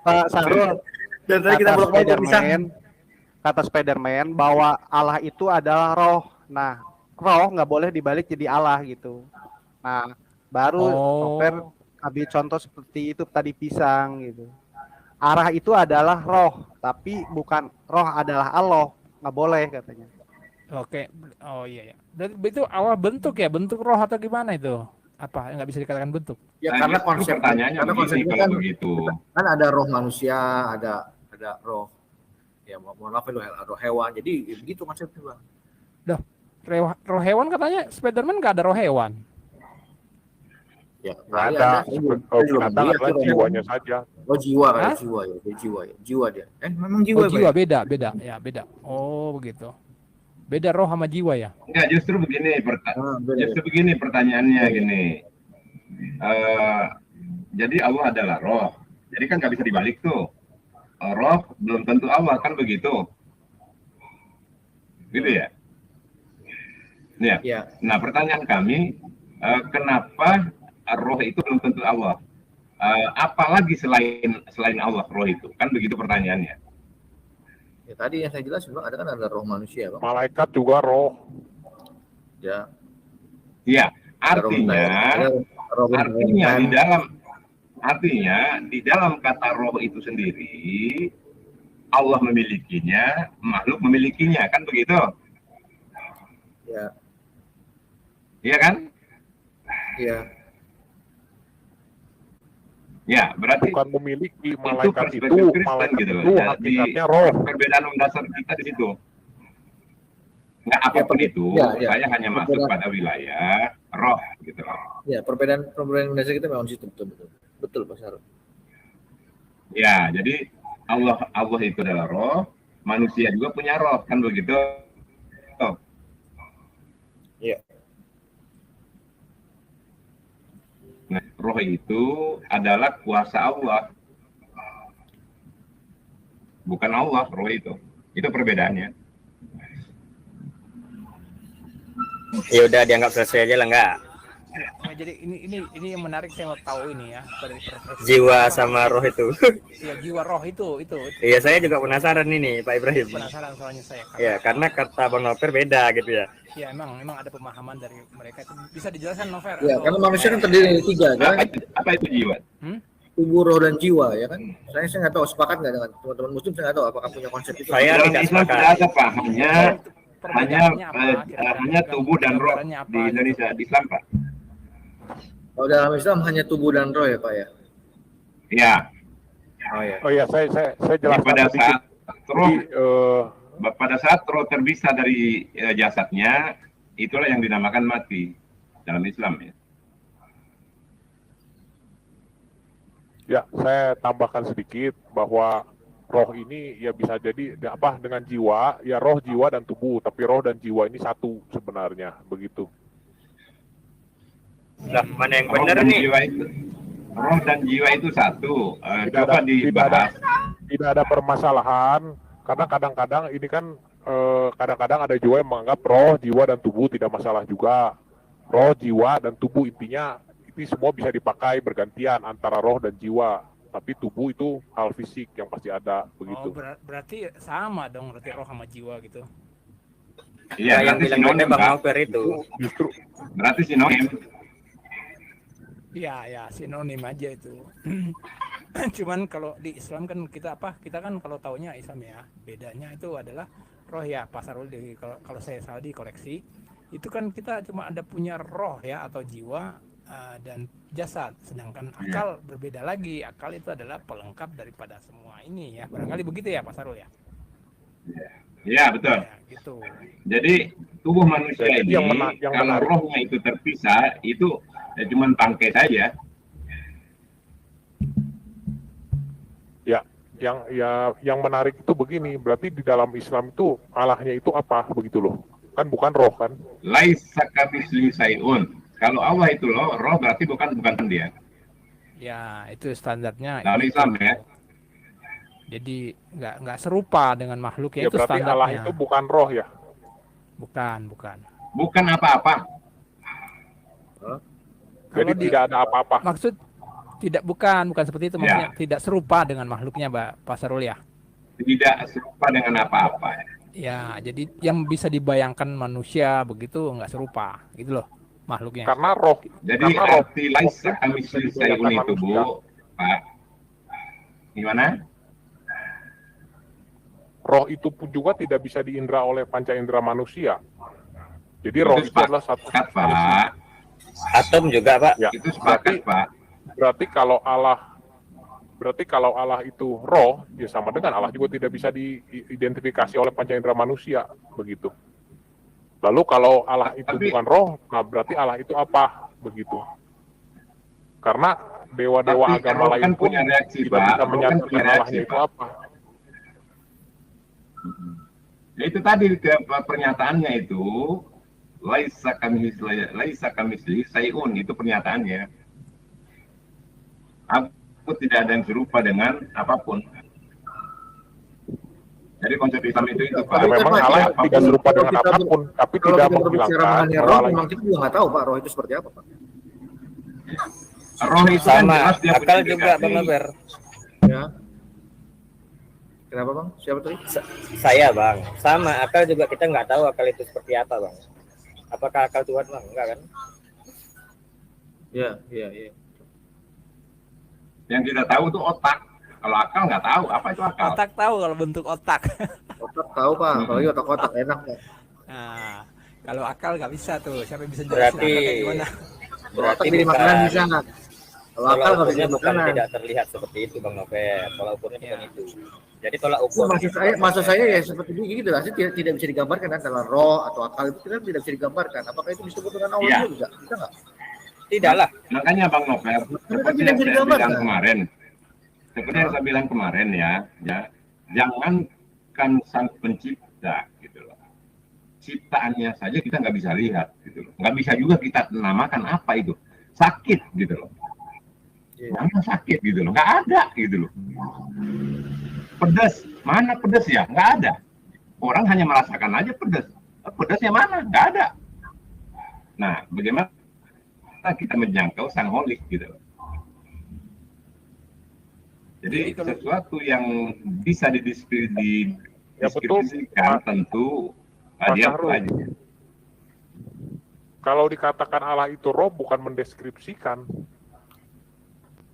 Pak Sarul, Dan tadi kita bolak-balik pisang. kata Spiderman bahwa Allah itu adalah roh. Nah, roh nggak boleh dibalik jadi Allah gitu. Nah, baru Novel ambil contoh seperti itu tadi pisang gitu. Arah itu adalah roh, tapi bukan roh adalah Allah. Nggak boleh katanya. Oke, oh iya ya. Dan itu awal bentuk ya, bentuk roh atau gimana itu? Apa nggak bisa dikatakan bentuk? Ya Nah, karena justru konsep pertanyaannya karena begini, konsepnya kalau kan begitu. kan ada roh manusia, ada roh ya mohon maaf roh hewan. Jadi ya begitu konsepnya, Bang. Roh hewan katanya Spiderman nggak ada roh hewan. Ya, Nggak ada. Binatang Iya, adalah roh jiwanya hewan. saja. Oh jiwa Hah? kayak jiwa dia. Memang jiwa, Oh jiwa Pak, ya? beda ya beda. Oh begitu. Beda roh sama jiwa ya. Enggak, justru begini pertanyaannya gini. Jadi Allah adalah roh. Jadi kan nggak bisa dibalik tuh. Roh belum tentu Allah kan begitu. Gitu ya? Ya. Iya. Nah, pertanyaan kami, kenapa roh itu belum tentu Allah? Apalagi selain Allah roh itu? Kan begitu pertanyaannya. Ya tadi yang saya jelas Bang, ada roh manusia, Bang. Malaikat juga roh. Ya. Iya, artinya di dalam kata roh itu sendiri Allah memilikinya, makhluk memilikinya, kan begitu? Ya. Iya kan? Iya. Ya, berarti Bukan memiliki itu malaikat perspektif itu, Kristen malaikat gitu. itu Jadi hakikatnya roh. perbedaan mendasar kita di situ. Nggak apapun itu, ya. saya hanya masuk pada wilayah roh gitu. Ya, perbedaan mendasar kita memang di situ, betul. Betul, Pak Sarul. Ya, jadi Allah itu adalah roh, manusia juga punya roh, kan begitu? Oh. Iya. Nah, roh itu adalah kuasa Allah. Bukan Allah, roh itu. Itu perbedaannya. Ya udah dianggap selesai aja lah enggak? Nah, jadi ini yang menarik, saya mau tahu ini ya dari perspektif Jiwa sama roh itu. ya, jiwa roh itu. Iya, saya juga penasaran ini Pak Ibrahim. Penasaran soalnya saya. Ya, karena kata Bang Nover beda gitu ya. Ya, emang ada pemahaman dari mereka itu. Bisa dijelaskan, Nover? Ya, atau- karena manusia kan terdiri dari tiga, kan? Apa itu jiwa? Tubuh, roh, dan jiwa, ya kan? Saya nggak tahu, sepakat nggak dengan teman-teman Muslim, saya nggak tahu apakah punya konsep itu. Saya Dalam tidak Islam sepakat. tidak ada, Pak. Perbedaannya apa? Kira-kira Hanya tubuh dan roh gambarannya apa di gitu? Indonesia, di Islam, Pak. Kalau dalam Islam hanya tubuh dan roh ya, Pak ya? Ya. Oh ya. Oh iya, saya Jadi jelaskan pada sedikit. saat roh Jadi, pada saat roh terpisah dari jasadnya, itulah yang dinamakan mati dalam Islam ya. ya, saya tambahkan sedikit bahwa roh ini ya bisa jadi apa dengan jiwa, ya roh, jiwa dan tubuh, tapi roh dan jiwa ini satu sebenarnya, begitu. Lah, mana yang Roh benar dan nih? jiwa itu, roh dan jiwa itu satu. Tidak Coba ada- dibahas. Tidak ada permasalahan karena kadang-kadang ini kan kadang-kadang ada jiwa yang menganggap roh, jiwa dan tubuh tidak masalah juga. Roh, jiwa dan tubuh intinya itu semua bisa dipakai bergantian antara roh dan jiwa. Tapi tubuh itu hal fisik yang pasti ada begitu. Oh, berarti sama dong, berarti roh sama jiwa gitu. Iya, yang berarti bilang beda sinonim, Bang Pak. Nover itu. Justru Berarti sinonim. Ya, sinonim aja itu. Cuman kalau di Islam kan kita kan kalau taunya Islam ya, bedanya itu adalah roh ya, Pak Sarul, kalau saya salah dikoreksi. Itu kan kita cuma ada punya roh ya atau jiwa dan jasad, sedangkan akal berbeda lagi. Akal itu adalah pelengkap daripada semua ini ya, barangkali begitu ya Pak Sarul ya. Iya, betul. Ya, gitu. Jadi tubuh manusia Jadi ini yang kalau menarik- rohnya itu terpisah, itu ya cuma bangkai saja. yang menarik itu begini, berarti di dalam Islam itu Allahnya itu apa begitu loh? Kan bukan roh kan? Laisa kamitslihi syai'un. Kalau Allah itu roh berarti bukan dia. Ya, itu standarnya. Dalam itu. Islam ya. Jadi nggak serupa dengan makhluk Ya itu berarti standarnya. Allah itu bukan roh ya? Bukan. Bukan apa-apa. Jadi Kalau tidak ada apa-apa. Maksud bukan seperti itu, maksudnya tidak serupa dengan makhluknya, Pak Sarul ya. Tidak serupa dengan apa-apa. Ya, jadi yang bisa dibayangkan manusia begitu nggak serupa, gitu loh makhluknya. Karena roh. Jadi karena roh arti laisa kamitslihi syai'un itu, Bu, Pak. Gimana? Roh itu pun juga tidak bisa diindra oleh panca indera manusia. Jadi roh itu adalah satu. Pak. Atom juga, Pak. Ya, Itu sepakat, Pak. berarti kalau Allah itu roh, ya sama dengan Allah juga tidak bisa diidentifikasi oleh panca indera manusia, begitu. Lalu kalau Allah itu bukan roh, nah berarti Allah itu apa, begitu. Karena dewa-dewa Tapi agama roh lain kan pun punya reaksi, tidak Pak. bisa Roh kan menyatakan punya Allahnya reaksi, itu Pak. apa. Ya, itu tadi pernyataannya itu laisa kamitslihi syai'un, itu pernyataannya. Aku tidak ada yang serupa dengan apapun. Jadi konsep Islam itu Pak. Ya, memang Allah tidak serupa dengan apapun, tapi Kalau tidak kita berbicara menghilangkan mengenai roh, memang kita juga nggak tahu Pak roh itu seperti apa Pak. Roh itu kan Sama jelas dia akal punya juga indikasi. Bang Nover. Ya. Kenapa Bang? Siapa tadi? Saya Bang, sama akal juga kita nggak tahu akal itu seperti apa Bang. Apakah akal Tuhan Bang? Enggak kan? Ya. Yang kita tahu itu otak. Kalau akal nggak tahu apa itu akal. Otak tahu kalau bentuk otak. Otak tahu Pak, apalagi otak-otak enak Pak. Nah, kalau akal nggak bisa tuh. Siapa yang bisa jelasin Berarti akal kayak gimana? Otak jadi makanan bisa nggak? Kalau akal nggak bisa bukan makanan. tidak terlihat seperti itu Bang Novel. Tolak ukurnya bukan itu. Jadi tolak Itu ukur. maksud saya ya seperti ini gitu lah. Tidak bisa digambarkan antara roh atau akal itu kan tidak bisa digambarkan. Apakah itu disebut dengan Allah Iya. juga? Bisa nggak? Tidak lah. Makanya Bang Novel, seperti yang saya bilang kemarin, ya, jangankan sang pencipta gitu loh. Ciptaannya saja kita nggak bisa lihat gitu loh. Nggak bisa juga kita namakan apa itu. Sakit gitu loh. Mana sakit gitu loh. Nggak ada gitu loh. Pedas, mana pedas ya? Nggak ada. Orang hanya merasakan aja pedas. Pedasnya mana? Nggak ada. Nah, bagaimana kita menjangkau sang holik gitu loh. Jadi sesuatu yang bisa dideskripsikan tentu dia aja. Kalau dikatakan Allah itu roh bukan mendeskripsikan.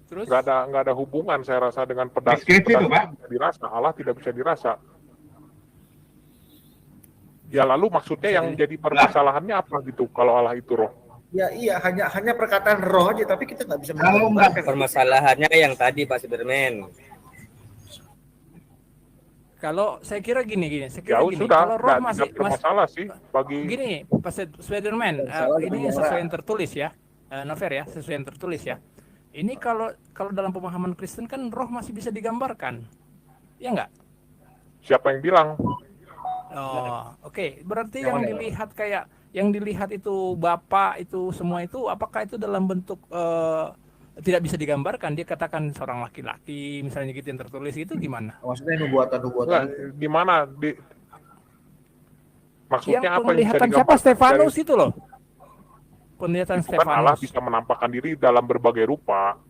Terus Nggak ada hubungan saya rasa dengan pedas. Deskripsi itu, Pak. Bisa dirasa, Allah tidak bisa dirasa. Ya lalu maksudnya yang jadi permasalahannya apa gitu kalau Allah itu roh? Ya iya, hanya perkataan roh aja, tapi kita nggak bisa Kalau nggak Permasalahannya yang tadi Pak Superman. kalau saya kira gini, saya kira Jauh gini. sudah, Kalau roh nggak masih bermasalah sih bagi gini, Pak Spiderman, ini sesuai yang tertulis ya, Nover ya, sesuai yang tertulis ya. Ini kalau dalam pemahaman Kristen kan roh masih bisa digambarkan, ya nggak? siapa yang bilang? Oh, oke. Berarti yang dilihat itu Bapak itu semua itu, apakah itu dalam bentuk tidak bisa digambarkan? Dia katakan seorang laki-laki, misalnya gitu yang tertulis itu gimana? Maksudnya nubuatan. Gimana? Maksudnya Yang apa yang bisa penglihatan siapa? digambarkan? Stefanus itu loh. Penglihatan Itu kan Allah Stefanus. bisa menampakkan diri dalam berbagai rupa.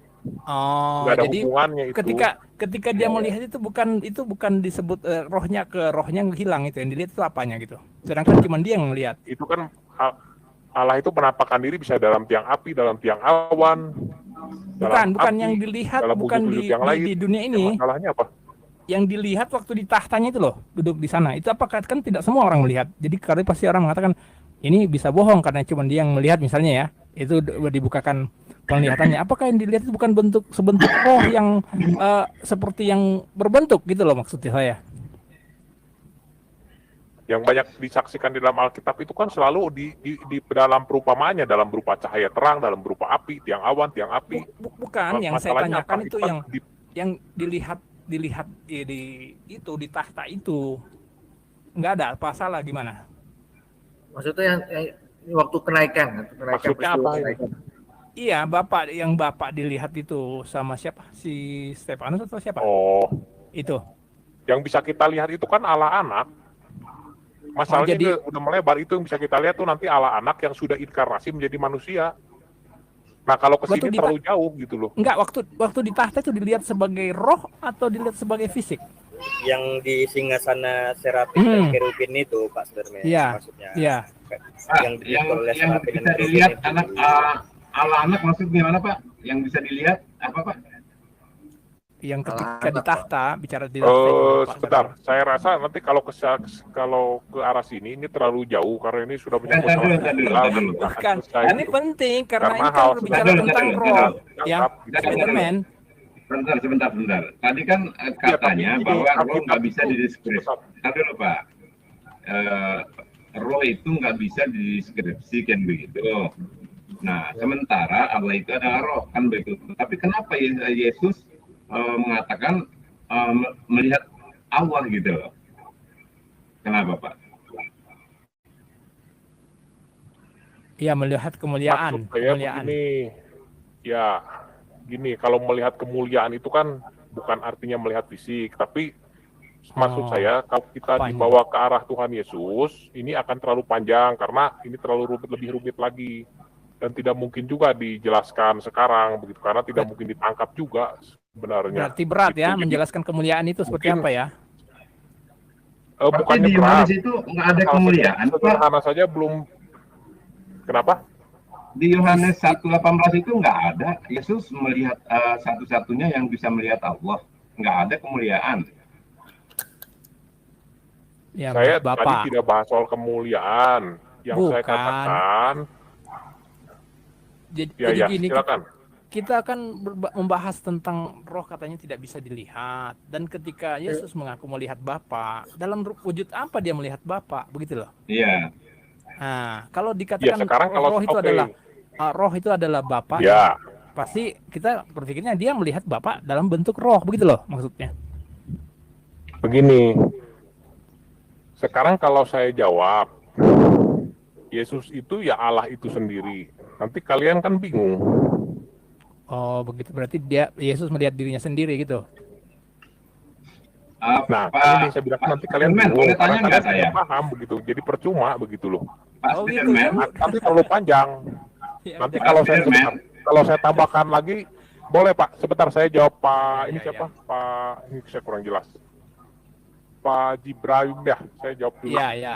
Oh, Nggak ada jadi hubungannya itu. ketika dia melihat itu bukan disebut rohnya hilang itu, yang dilihat itu apanya gitu. Sedangkan cuma dia yang melihat. Itu kan Allah itu menampakkan diri bisa dalam tiang api, dalam tiang awan. Bukan api, yang dilihat dalam bukan wujud-wujud yang lain. di dunia ini. Masalahnya apa? Yang dilihat waktu di tahtanya itu loh, duduk di sana. Itu apakah kan tidak semua orang melihat. Jadi kali pasti orang mengatakan ini bisa bohong karena cuma dia yang melihat misalnya ya. Itu dibukakan penglihatannya. Apakah yang dilihat itu bukan sebentuk roh yang seperti yang berbentuk gitu loh maksudnya saya. Yang banyak disaksikan di dalam Alkitab itu kan selalu di dalam perumpamaannya, dalam berupa cahaya terang, dalam berupa api, tiang awan, tiang api. Bukan, yang saya Masalahnya tanyakan apa? itu kan yang dilihat di tahta itu. Nggak ada apa salah gimana? Maksudnya yang waktu kenaikan Maksudnya apa itu? Iya, Bapak dilihat itu sama siapa? Si Stefanus atau siapa? Oh, Itu. yang bisa kita lihat itu kan Allah anak. Masalahnya jadi- dia udah melebar, itu yang bisa kita lihat tuh nanti Allah anak yang sudah inkarnasi menjadi manusia. Nah kalau kesini Waktu terlalu jauh gitu loh. Enggak, waktu di tahta itu dilihat sebagai roh atau dilihat sebagai fisik? Yang di singgasana serapin dan kerubin itu Pak Superman. Iya. Maksudnya. Iya. Yang yang oleh serapin dan bisa kerubin dilihat itu. Allah anak maksud gimana Pak? Yang bisa dilihat apa Pak? Yang ketika di tahta bicara di tahta itu, Pak. Sebentar, saya rasa nanti kalau ke arah sini ini terlalu jauh karena ini sudah menyangkut Entar dulu. Bukan, ini penting karena ini hal kan berbicara tentang roh yang Spiderman. Sebentar. Tadi kan katanya tapi ini bahwa roh Alkitab nggak bisa itu- dideskripsikan. Tadi dulu Pak, roh itu nggak bisa dideskripsikan begitu. Nah, sementara Allah itu adalah roh kan begitu. Tapi kenapa Yesus mengatakan melihat Allah gitu loh? Kenapa Pak? Iya, melihat kemuliaan. Maksud saya gini, kalau melihat kemuliaan itu kan bukan artinya melihat fisik, tapi maksud saya kalau kita dibawa ke arah Tuhan Yesus, ini akan terlalu panjang karena ini terlalu lebih rumit lagi dan tidak mungkin juga dijelaskan sekarang begitu karena tidak mungkin ditangkap juga sebenarnya. Berarti berat ya Jadi, menjelaskan kemuliaan itu seperti mungkin- apa ya? bukannya di berat. Yohanes itu nggak ada kemuliaan Pak. Sederhana saja belum. Kenapa? Di Yohanes 1:18 itu nggak ada Yesus melihat satu-satunya yang bisa melihat Allah. nggak ada kemuliaan. Ya, Saya menurut tadi Bapak. tidak bahas soal kemuliaan. Yang saya Bukan. katakan, Jadi, ya, jadi ya, gini, silakan. kita akan membahas tentang roh katanya tidak bisa dilihat. Dan ketika Yesus mengaku melihat Bapa, dalam wujud apa dia melihat Bapa? Begitu loh. Iya. Nah, kalau Ya, dikatakan sekarang kalau roh itu oke. adalah Bapa, Ya, pasti kita berpikirnya dia melihat Bapa dalam bentuk roh, begitu loh maksudnya. begini. Sekarang kalau saya jawab, Yesus itu ya Allah itu sendiri. Nanti kalian kan bingung. Oh, begitu. Berarti Yesus melihat dirinya sendiri gitu. Nah, Pak ini saya bilang nanti kalian Spiderman, bingung, boleh tanya karena nggak kalian saya? tidak paham begitu. Jadi percuma begitu loh. Pak Oh, gitu. Spiderman, Nanti terlalu panjang. Ya, Nanti udah. kalau saya Spiderman. kalau saya tambahkan lagi, boleh Pak. Sebentar saya jawab Pak. Ini Ya, siapa? Pak. Ini saya kurang jelas. Pak Jibrahim ya. Saya jawab dulu. Iya, ya.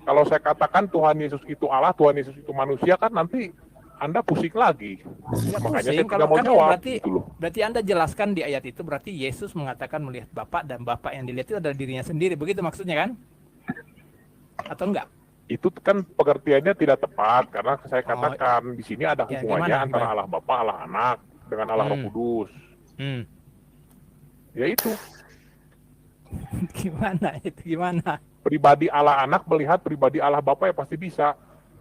Kalau saya katakan Tuhan Yesus itu Allah, Tuhan Yesus itu manusia, kan nanti Anda pusing lagi. Nggak Makanya pusing, saya kalau tidak mau kan jawab. berarti Gitu loh. Anda jelaskan di ayat itu, berarti Yesus mengatakan melihat Bapa dan Bapa yang dilihat itu adalah dirinya sendiri, begitu maksudnya kan? Atau enggak? Itu kan pengertiannya tidak tepat karena saya Oh, katakan di sini ada ya, hubungannya gimana, antara gimana? Allah Bapa, Allah Anak dengan Allah Roh Hmm. Kudus. Hmm. Ya itu, Gimana itu? Gimana? pribadi Allah Anak melihat pribadi Allah Bapa ya pasti bisa.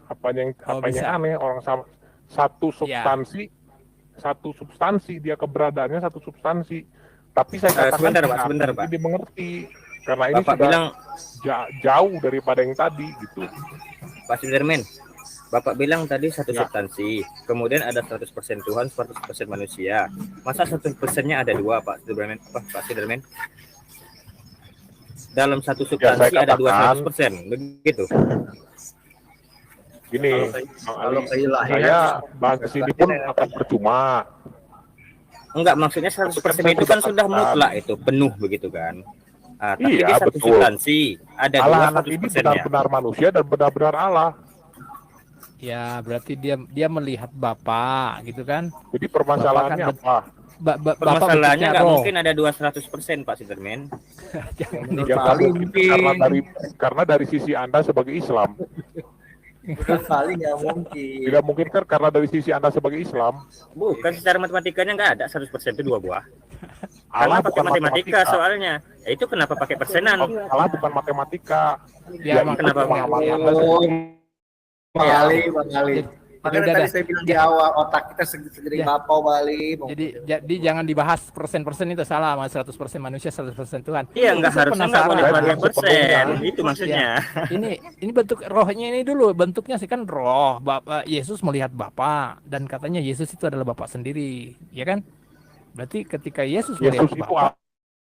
Apanya bisa. aneh orang sama satu substansi dia keberadaannya satu substansi. Tapi saya katakan Sebentar, Pak, tidak sebentar, akan Pak. dimengerti karena ini Bapak sudah bilang, jauh daripada yang tadi gitu. Pak Spiderman, Bapak bilang tadi satu Ya. substansi, kemudian ada 100% Tuhan, 100% manusia. Masa 100%-nya ada dua, Pak Spiderman? Pak Spiderman? Dalam satu substansi saya ada dua katakan- 100%, begitu. Gini, Kalau Bang Ali, keilahian, saya bahas di sini pun akan percuma. Enggak, maksudnya 100% itu kan sudah mutlak itu, penuh begitu kan. Ah, tapi Iya, di satu betul. substansi ada Allah dua Anak ini 100%-nya. benar-benar manusia dan benar-benar Allah. Ya, berarti dia melihat Bapa, gitu kan? Jadi permasalahannya Bapak apa? Bapak Permasalahannya bentuknya nggak roh. mungkin ada 100%, Pak Spiderman. Jangan Menurut Ya, Pak Ali karena dari sisi Anda sebagai Islam. menurut Pak Ali nggak mungkin. Tidak mungkin kan karena dari sisi Anda sebagai Islam. Bukan, secara matematikanya nggak ada 100% itu dua buah. Allah Karena pakai bukan matematika soalnya. Ya, itu kenapa pakai persenan? Allah bukan matematika. Ya, itu kenapa pemahaman enggak? Anda. Bang Ali, Bang Ali. Makanya Udah, tadi udah. saya bilang di awal, otak kita segede Ya. bapau, Bali. Jadi jangan dibahas persen-persen itu salah, sama 100% manusia, 100% Tuhan. Iya, nggak Saya harusnya nggak boleh penasaran. pakai persen. Sepenuhnya. Itu maksudnya. Ini bentuk rohnya ini dulu, bentuknya sih kan roh. Bapak Yesus melihat Bapa dan katanya Yesus itu adalah Bapa sendiri, ya kan? Berarti ketika Yesus melihat Yesus itu Bapa,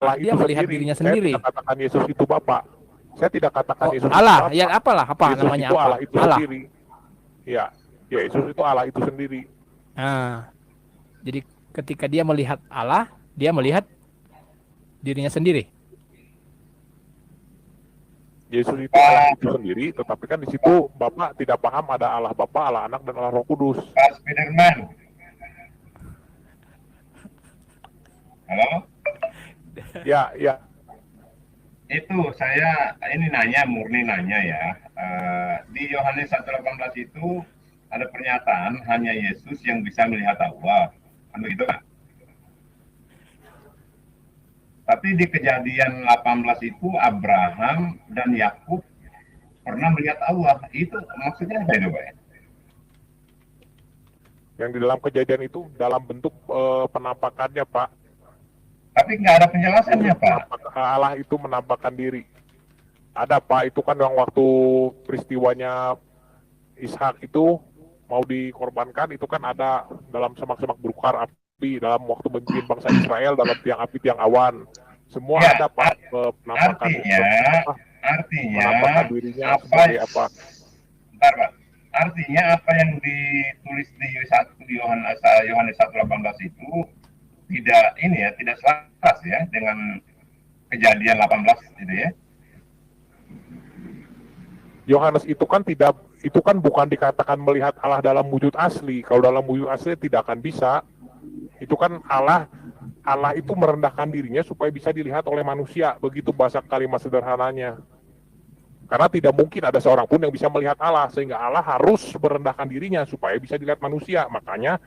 Allah dia itu melihat sendiri. dirinya Saya sendiri. tidak katakan Yesus itu Bapa. Saya tidak katakan Oh, Yesus Allah, itu ya Bapa. apalah, apa Yesus namanya itu apa? Allah itu Allah. sendiri. Ya, Yesus itu Allah itu sendiri. Nah, jadi ketika dia melihat Allah, dia melihat dirinya sendiri. Yesus itu Allah itu sendiri, tetapi kan di situ Bapak tidak paham ada Allah Bapa, Allah Anak, dan Allah Roh Kudus. Pak Spiderman. Halo? Ya, ya. Itu saya ini murni nanya ya. Di Yohanes 1:18 itu ada pernyataan hanya Yesus yang bisa melihat Allah. Kan begitu kan? Tapi di Kejadian 18 itu Abraham dan Yakub pernah melihat Allah. Itu maksudnya apa itu, Pak? Yang di dalam kejadian itu dalam bentuk penampakannya, Pak. Tapi nggak ada penjelasannya, Pak. Allah itu menampakkan diri. Ada, Pak. Itu kan yang waktu peristiwanya Ishak itu mau dikorbankan, itu kan ada dalam semak-semak berukar api, dalam waktu memimpin bangsa Israel dalam tiang api, tiang awan. Semua Ya, ada, Pak, penampakan. Artinya Menampakkan dirinya apa? sebagai apa. Bentar, Pak. Artinya apa yang ditulis di Yohanes 1:18 itu tidak selaras ya dengan Kejadian 18 itu ya. Yohanes itu kan bukan dikatakan melihat Allah dalam wujud asli. Kalau dalam wujud asli tidak akan bisa. Itu kan Allah itu merendahkan dirinya supaya bisa dilihat oleh manusia. Begitu bahasa kalimat sederhananya. Karena tidak mungkin ada seorang pun yang bisa melihat Allah, sehingga Allah harus merendahkan dirinya supaya bisa dilihat manusia. Makanya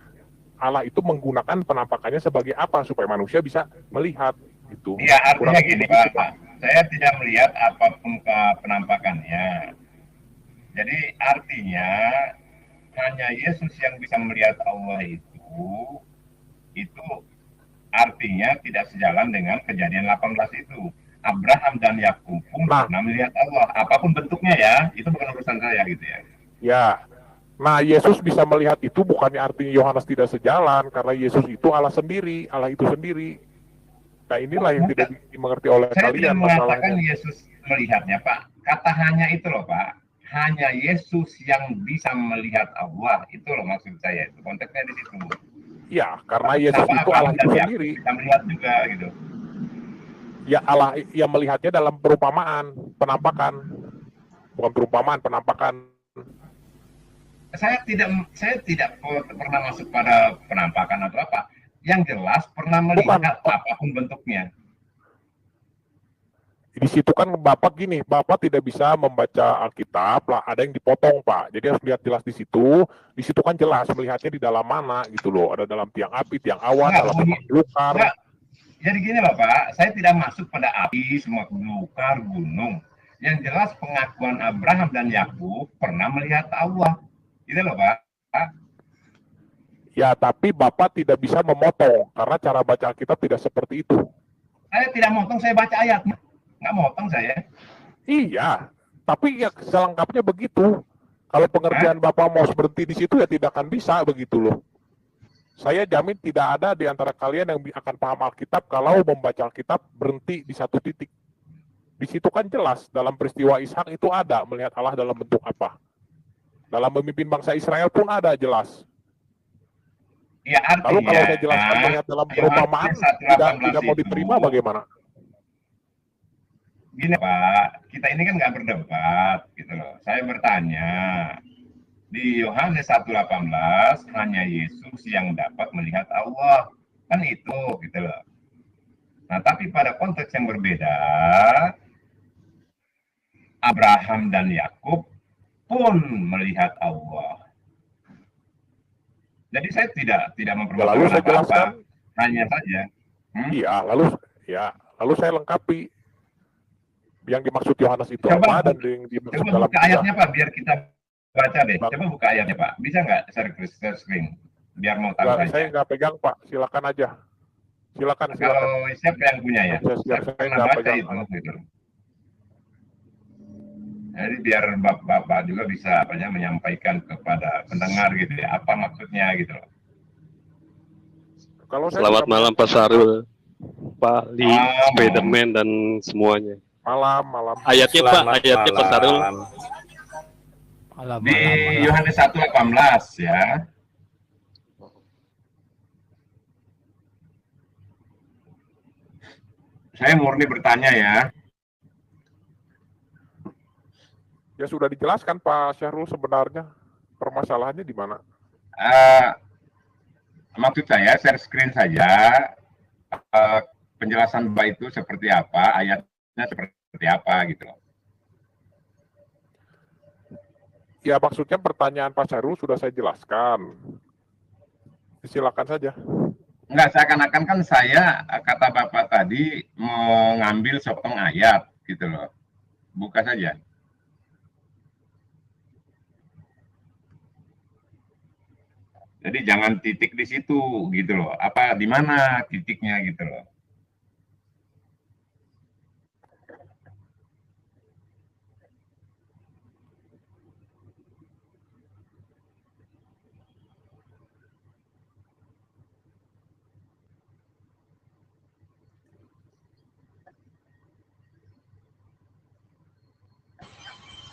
Allah itu menggunakan penampakannya sebagai apa? Supaya manusia bisa melihat. Gitu. Iya, artinya gini Pak. Saya tidak melihat apapun ke penampakannya. Jadi artinya hanya Yesus yang bisa melihat Allah itu artinya tidak sejalan dengan kejadian 18 itu. Abraham dan Yakub pun pernah melihat Allah, apapun bentuknya ya, itu bukan urusan saya gitu ya. Ya, nah Yesus bisa melihat itu bukannya artinya Yohanes tidak sejalan, karena Yesus itu Allah sendiri, Allah itu sendiri. Nah inilah yang tidak dimengerti oleh saya kalian masalahnya. Saya tidak mengatakan masalahnya. Yesus melihatnya Pak, kata hanya itu loh Pak, hanya Yesus yang bisa melihat Allah, itu loh maksud saya, itu konteksnya di situ. Ya, karena Yesus itu Allah itu sendiri. Kita melihat juga gitu. Ya Allah yang melihatnya dalam perumpamaan, penampakan, bukan perumpamaan, penampakan. Saya tidak pernah masuk pada penampakan atau apa. Yang jelas pernah melihat apapun bentuknya. Di situ kan Bapak gini, Bapak tidak bisa membaca Alkitab, lah ada yang dipotong Pak. Jadi harus lihat jelas di situ kan jelas melihatnya di dalam mana gitu loh. Ada dalam tiang api, tiang awan, dalam belukar. Jadi gini loh Pak, saya tidak masuk pada api, semua belukar, gunung. Yang jelas pengakuan Abraham dan Yakub pernah melihat Allah. Gitu loh Pak. Ya, tapi Bapak tidak bisa memotong, karena cara baca Alkitab tidak seperti itu. Saya tidak motong, saya baca ayatnya. Nggak motong saya. Iya, tapi ya selengkapnya begitu. Kalau pengerjaan Bapak mau berhenti di situ ya tidak akan bisa begitu loh. Saya jamin tidak ada di antara kalian yang akan paham Alkitab kalau membaca Alkitab berhenti di satu titik. Di situ kan jelas dalam peristiwa Ishak itu ada melihat Allah dalam bentuk apa. Dalam memimpin bangsa Israel pun ada jelas. Ya, artinya, lalu kalau saya jelaskan melihat dalam perumpamaan tidak mau diterima bagaimana? Gini Pak, kita ini kan nggak berdebat gitu loh. Saya bertanya, di Yohanes 1:18 hanya Yesus yang dapat melihat Allah, kan itu gitu loh. Nah tapi pada konteks yang berbeda, Abraham dan Yakub pun melihat Allah. Jadi saya tidak mempermasalahkan apa-apa, hanya saja. Iya, lalu saya lengkapi yang dimaksud Yohanes itu coba, apa dan yang dimaksud coba dalam buka ayatnya Pak, biar kita baca deh. Coba buka ayatnya Pak, bisa nggak share screen biar mau tahu aja. Saya nggak pegang Pak, silakan aja. Silakan. Kalau siapa yang punya ya? Saya pernah baca itu. Gitu. Jadi biar bapak juga bisa menyampaikan kepada pendengar gitu ya, apa maksudnya gitu loh. Selamat malam Pak Sarul, Pak Li, Spiderman dan semuanya. Malam. Ayatnya Pak, ayatnya Pak Sarul. Di Yohanes 1:18 ya. Saya murni bertanya ya. Ya sudah dijelaskan Pak Syahrul sebenarnya permasalahannya di mana? Maksud saya share screen saja, penjelasan Bapak itu seperti apa, ayatnya seperti apa gitu loh. Ya maksudnya pertanyaan Pak Syahrul sudah saya jelaskan. Silakan saja. Enggak, seakan-akan kan saya, kata Bapak tadi, mengambil sepotong ayat gitu loh. Buka saja. Jadi jangan titik di situ gitu loh. Apa di mana titiknya gitu loh.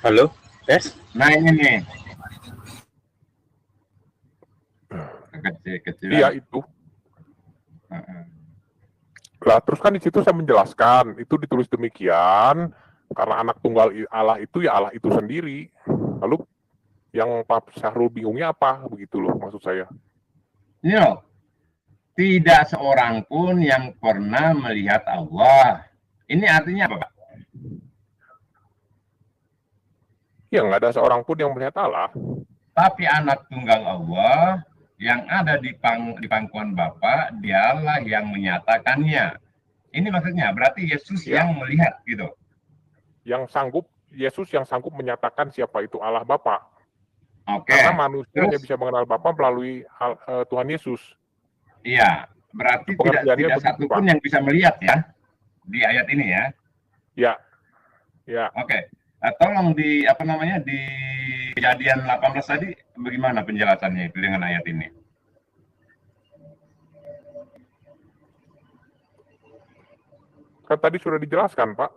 Halo, tes. Nah ini nih. Kecil. Iya itu. Lah terus kan di situ saya menjelaskan itu ditulis demikian karena anak tunggal Allah itu ya Allah itu sendiri. Lalu yang Pak Syahrul bingungnya apa begitu loh maksud saya? Ini loh. Tidak seorang pun yang pernah melihat Allah. Ini artinya apa, Pak? Ya, nggak ada seorang pun yang melihat Allah. Tapi anak tunggal Allah yang ada di pangkuan Bapa, dialah yang menyatakannya. Ini maksudnya berarti Yesus Ya. yang melihat gitu. Yesus yang sanggup menyatakan siapa itu Allah Bapa. Oke. Karena manusia hanya Terus, bisa mengenal Bapa melalui Tuhan Yesus. iya, berarti Pengertiannya tidak begitu, satu Pak. pun yang bisa melihat ya di ayat ini ya. Ya. Oke. Tolong di di Kejadian 18 tadi bagaimana penjelasannya itu dengan ayat ini? Kan tadi sudah dijelaskan, Pak.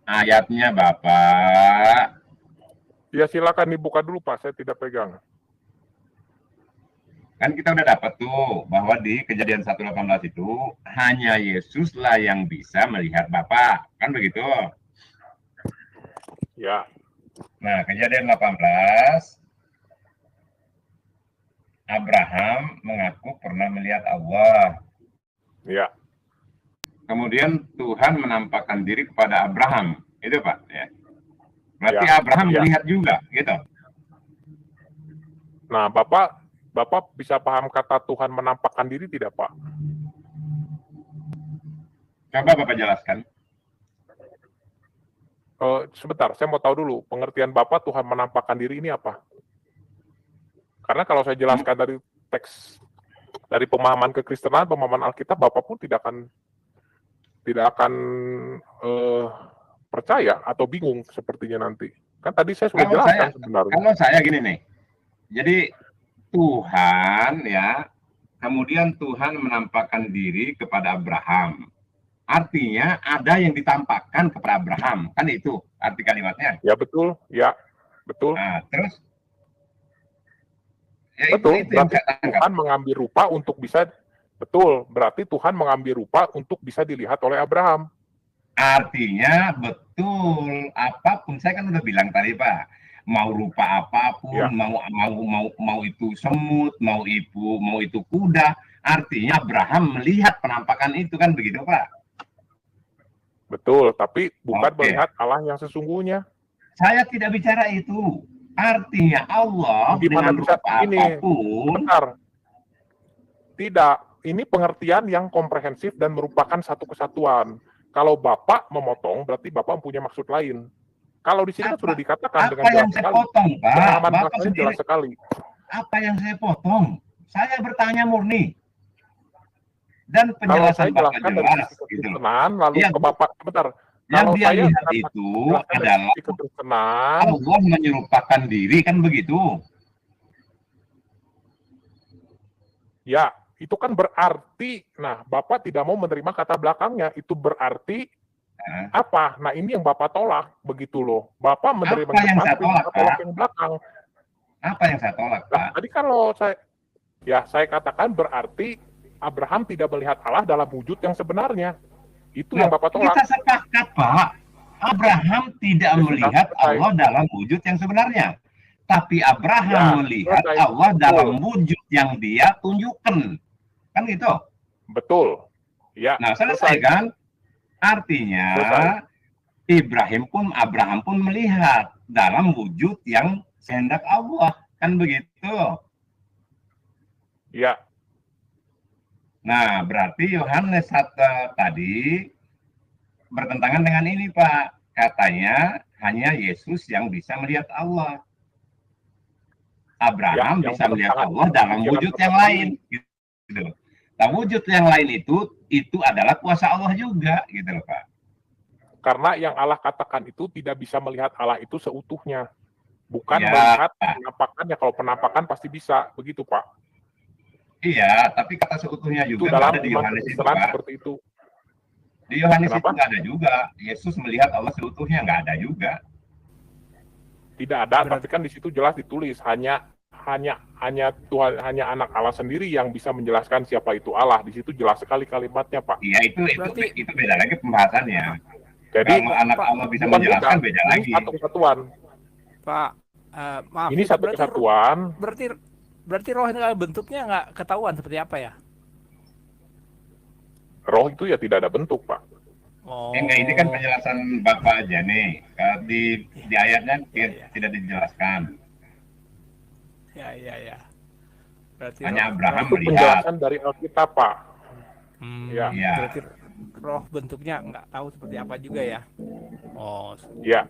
Ayatnya Bapak. Ya, silakan dibuka dulu, Pak. Saya tidak pegang. Kan kita udah dapat tuh bahwa di Kejadian 1:18 itu hanya Yesuslah yang bisa melihat Bapa. Kan begitu? Ya. Nah, Kejadian 18 Abraham mengaku pernah melihat Allah. Ya. Kemudian Tuhan menampakkan diri kepada Abraham. Itu, Pak, ya. Berarti Ya. Abraham Ya. melihat juga, gitu. Nah, Bapak bisa paham kata Tuhan menampakkan diri tidak, Pak? Coba Bapak jelaskan. Sebentar, saya mau tahu dulu pengertian Bapak Tuhan menampakkan diri ini apa? Karena kalau saya jelaskan dari teks, dari pemahaman kekristenan, pemahaman Alkitab, Bapak pun tidak akan percaya atau bingung sepertinya nanti. Kan tadi saya sudah jelaskan sebenarnya. Kalau saya gini nih, jadi Tuhan ya, kemudian Tuhan menampakkan diri kepada Abraham. Artinya ada yang ditampakkan kepada Abraham, kan itu arti kalimatnya. Ya betul, ya betul. Nah, terus ya betul, itu yang berarti saya tangkap. Tuhan mengambil rupa untuk bisa, betul, berarti Tuhan mengambil rupa untuk bisa dilihat oleh Abraham. Artinya betul, apapun saya kan udah bilang tadi Pak, mau rupa apapun, Ya. mau itu semut, mau itu kuda, artinya Abraham melihat penampakan itu kan begitu Pak. Betul, tapi bukan Oke. melihat Allah yang sesungguhnya. Saya tidak bicara itu. Artinya Allah Gimana dengan bisa rupa ini? apapun, Bentar. Tidak, ini pengertian yang komprehensif dan merupakan satu kesatuan. Kalau Bapak memotong, berarti Bapak punya maksud lain. Kalau di sini kan sudah dikatakan dengan apa yang jelas saya sekali. potong Pak? Pemahaman Bapak bahasanya sendiri, jelas sekali. apa yang saya potong? Saya bertanya murni. Dan Kalau penjelasan saya Bapak jelaskan dari jelas sisi gitu loh. kekristenan, lalu Yang- ke Bapak, sebentar. Yang Kalau dia saya lihat katakan- itu jelaskan dari adalah sisi kekristenan, Allah menyerupakan diri kan begitu. ya, itu kan berarti, nah, Bapak tidak mau menerima kata belakangnya, itu berarti apa? Nah, ini yang Bapak tolak, begitu loh. Bapak menerima Apa yang depan, saya tapi tolak, Bapak tolak Pak? yang belakang. Apa yang saya tolak Nah, Pak? tadi kalau saya katakan berarti Abraham tidak melihat Allah dalam wujud yang sebenarnya. Itu yang Bapak tolak. Kita sepakat Pak. Abraham tidak Ya, sudah melihat selesai. Allah dalam wujud yang sebenarnya. Tapi Abraham Ya, melihat selesai. Allah Betul. dalam wujud yang dia tunjukkan. Kan gitu. Betul. Ya, Nah, selesai kan? Artinya Selesai. Abraham pun melihat dalam wujud yang kehendak Allah. Kan begitu. Ya, Nah, berarti Yohanes 1 tadi bertentangan dengan ini, Pak. Katanya hanya Yesus yang bisa melihat Allah. Abraham Ya, yang bisa melihat bertentangan Allah dalam pikiran wujud Bapak yang sendiri. lain. Gitu. Nah, wujud yang lain itu adalah kuasa Allah juga, gitu loh, Pak. karena yang Allah katakan itu tidak bisa melihat Allah itu seutuhnya. Bukan Ya. melihat penampakannya. Kalau penampakan pasti bisa. Begitu, Pak. Iya, tapi kata seutuhnya Itu juga nggak dalam ada di iman Yohanes itu, kekristenan Pak. seperti itu. Di Yohanes itu Kenapa? nggak ada juga. Yesus melihat Allah seutuhnya nggak ada juga. Tidak ada, tapi kan di situ jelas ditulis hanya Tuhan, hanya anak Allah sendiri yang bisa menjelaskan siapa itu Allah. Di situ jelas sekali kalimatnya, Pak. Iya, itu beda lagi pembahasannya. Jadi Kalau anak Allah bisa bukan menjelaskan beda. beda Ini lagi. satu kesatuan. Pak, maaf. Ini satu berarti- kesatuan. Berarti roh ini kalau bentuknya nggak ketahuan seperti apa ya? roh itu ya tidak ada bentuk, Pak. Oh. Enggak, ini kan penjelasan Bapak aja nih. Di ayatnya tidak dijelaskan. Ya. Berarti Hanya roh, Abraham Itu melihat. penjelasan dari Alkitab, Pak. Ya. Iya. berarti roh bentuknya nggak tahu seperti apa juga ya. Oh, Ya,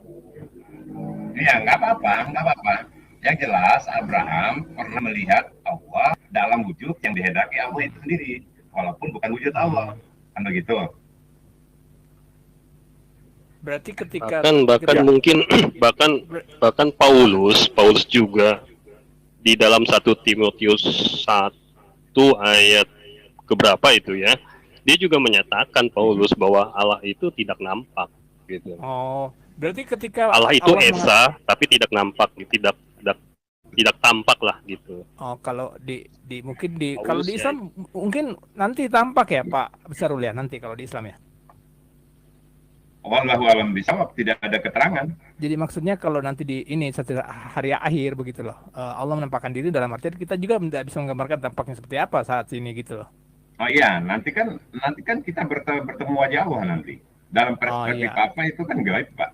Iya, nggak apa-apa. Yang jelas Abraham pernah melihat Allah dalam wujud yang dihendaki Allah itu sendiri, walaupun bukan wujud Allah. Kan begitu. berarti ketika bahkan Ya. mungkin bahkan Paulus juga di dalam 1 Timotius 1 ayat keberapa itu ya, dia juga menyatakan Paulus bahwa Allah itu tidak nampak gitu. Oh, berarti ketika Allah itu Allah esa tapi tidak nampak, tidak tampak lah gitu. Oh, kalau mungkin Paulus kalau di ya. Islam mungkin nanti tampak ya Pak Besarul ya, nanti kalau di Islam ya. Wallahu alam bisawab, tidak ada keterangan. Jadi maksudnya kalau nanti di ini satu hari akhir begitu loh, Allah menampakkan diri dalam artian kita juga tidak bisa menggambarkan tampaknya seperti apa saat ini gitu loh. Oh iya, nanti kan kita bertemu wajah Allah nanti. Dalam perspektif iya. apa itu kan gaib, Pak.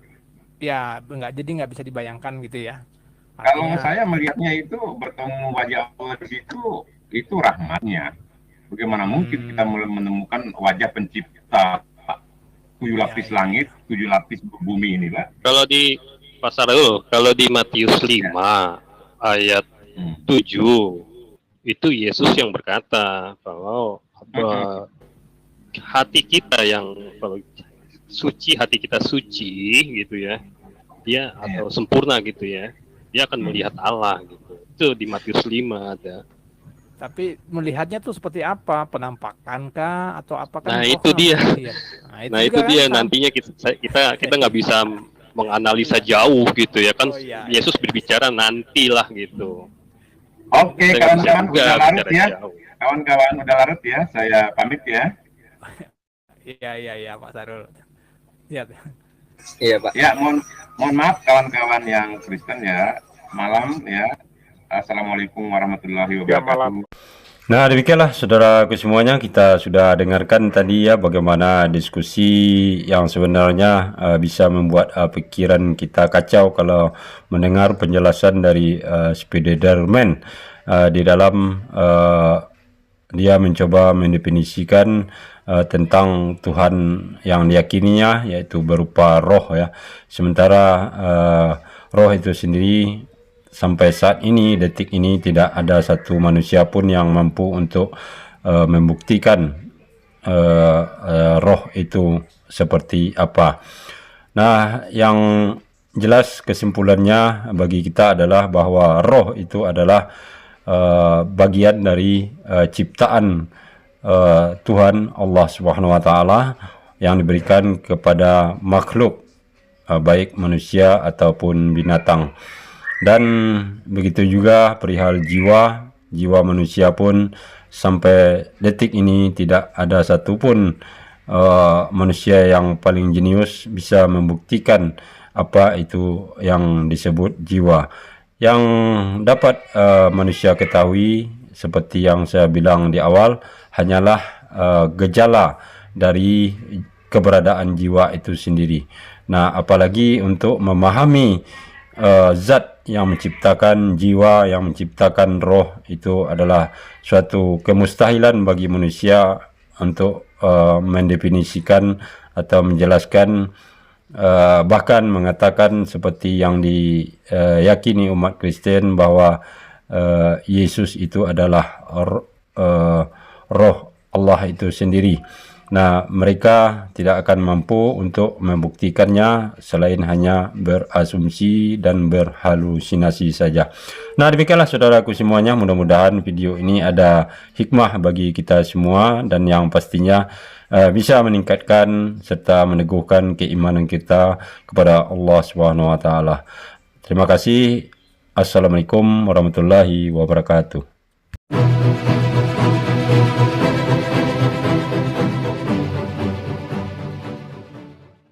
Ya jadi nggak bisa dibayangkan gitu ya. Kalau Artinya, saya melihatnya itu bertemu wajah Allah di situ, itu rahmatnya. Bagaimana mungkin kita menemukan wajah pencipta 7 lapis langit, 7 lapis bumi ini, Pak. Kalau di kalau di Matius 5 ayat 7 itu Yesus yang berkata kalau hati kita yang suci, hati kita suci gitu ya, dia atau sempurna gitu ya, dia akan melihat Allah gitu. Itu di Matius 5 ada. tapi melihatnya tuh seperti apa? Penampakan kah atau apakah? Nah, itu dia. Nah, itu juga dia kan nantinya kita nggak bisa menganalisa jauh gitu ya kan. Oh, iya. Yesus berbicara nantilah gitu. Oke, Saya nggak bisa kawan-kawan juga udah larut bicara ya. jauh. Kawan-kawan udah larut ya. Saya pamit ya. Iya Pak Sarul. Lihat. Iya, Pak. Ya, mohon maaf kawan-kawan yang Kristen ya. Malam ya. Assalamualaikum warahmatullahi Ya, wabarakatuh. malam. Nah, demikianlah saudaraku semuanya, kita sudah dengarkan tadi ya bagaimana diskusi yang sebenarnya bisa membuat pikiran kita kacau kalau mendengar penjelasan dari Spider-Man di dalam dia mencoba mendefinisikan tentang Tuhan yang diyakininya, yaitu berupa roh ya. Sementara roh itu sendiri sampai saat ini, detik ini, tidak ada satu manusia pun yang mampu untuk membuktikan roh itu seperti apa. Nah, yang jelas kesimpulannya bagi kita adalah bahwa roh itu adalah bagian dari ciptaan Tuhan Allah Subhanahu wa taala yang diberikan kepada makhluk baik manusia ataupun binatang. Dan begitu juga perihal jiwa manusia pun sampai detik ini tidak ada satupun manusia yang paling jenius bisa membuktikan apa itu yang disebut jiwa. Yang dapat manusia ketahui seperti yang saya bilang di awal hanyalah gejala dari keberadaan jiwa itu sendiri. Nah, apalagi untuk memahami zat yang menciptakan jiwa, yang menciptakan roh, itu adalah suatu kemustahilan bagi manusia untuk mendefinisikan atau menjelaskan, bahkan mengatakan seperti yang diyakini umat Kristen bahwa Yesus itu adalah roh Allah itu sendiri. Nah, mereka tidak akan mampu untuk membuktikannya selain hanya berasumsi dan berhalusinasi saja. Nah, demikianlah saudaraku semuanya, mudah-mudahan video ini ada hikmah bagi kita semua dan yang pastinya bisa meningkatkan serta meneguhkan keimanan kita kepada Allah Subhanahu wa taala. Terima kasih. Assalamualaikum warahmatullahi wabarakatuh.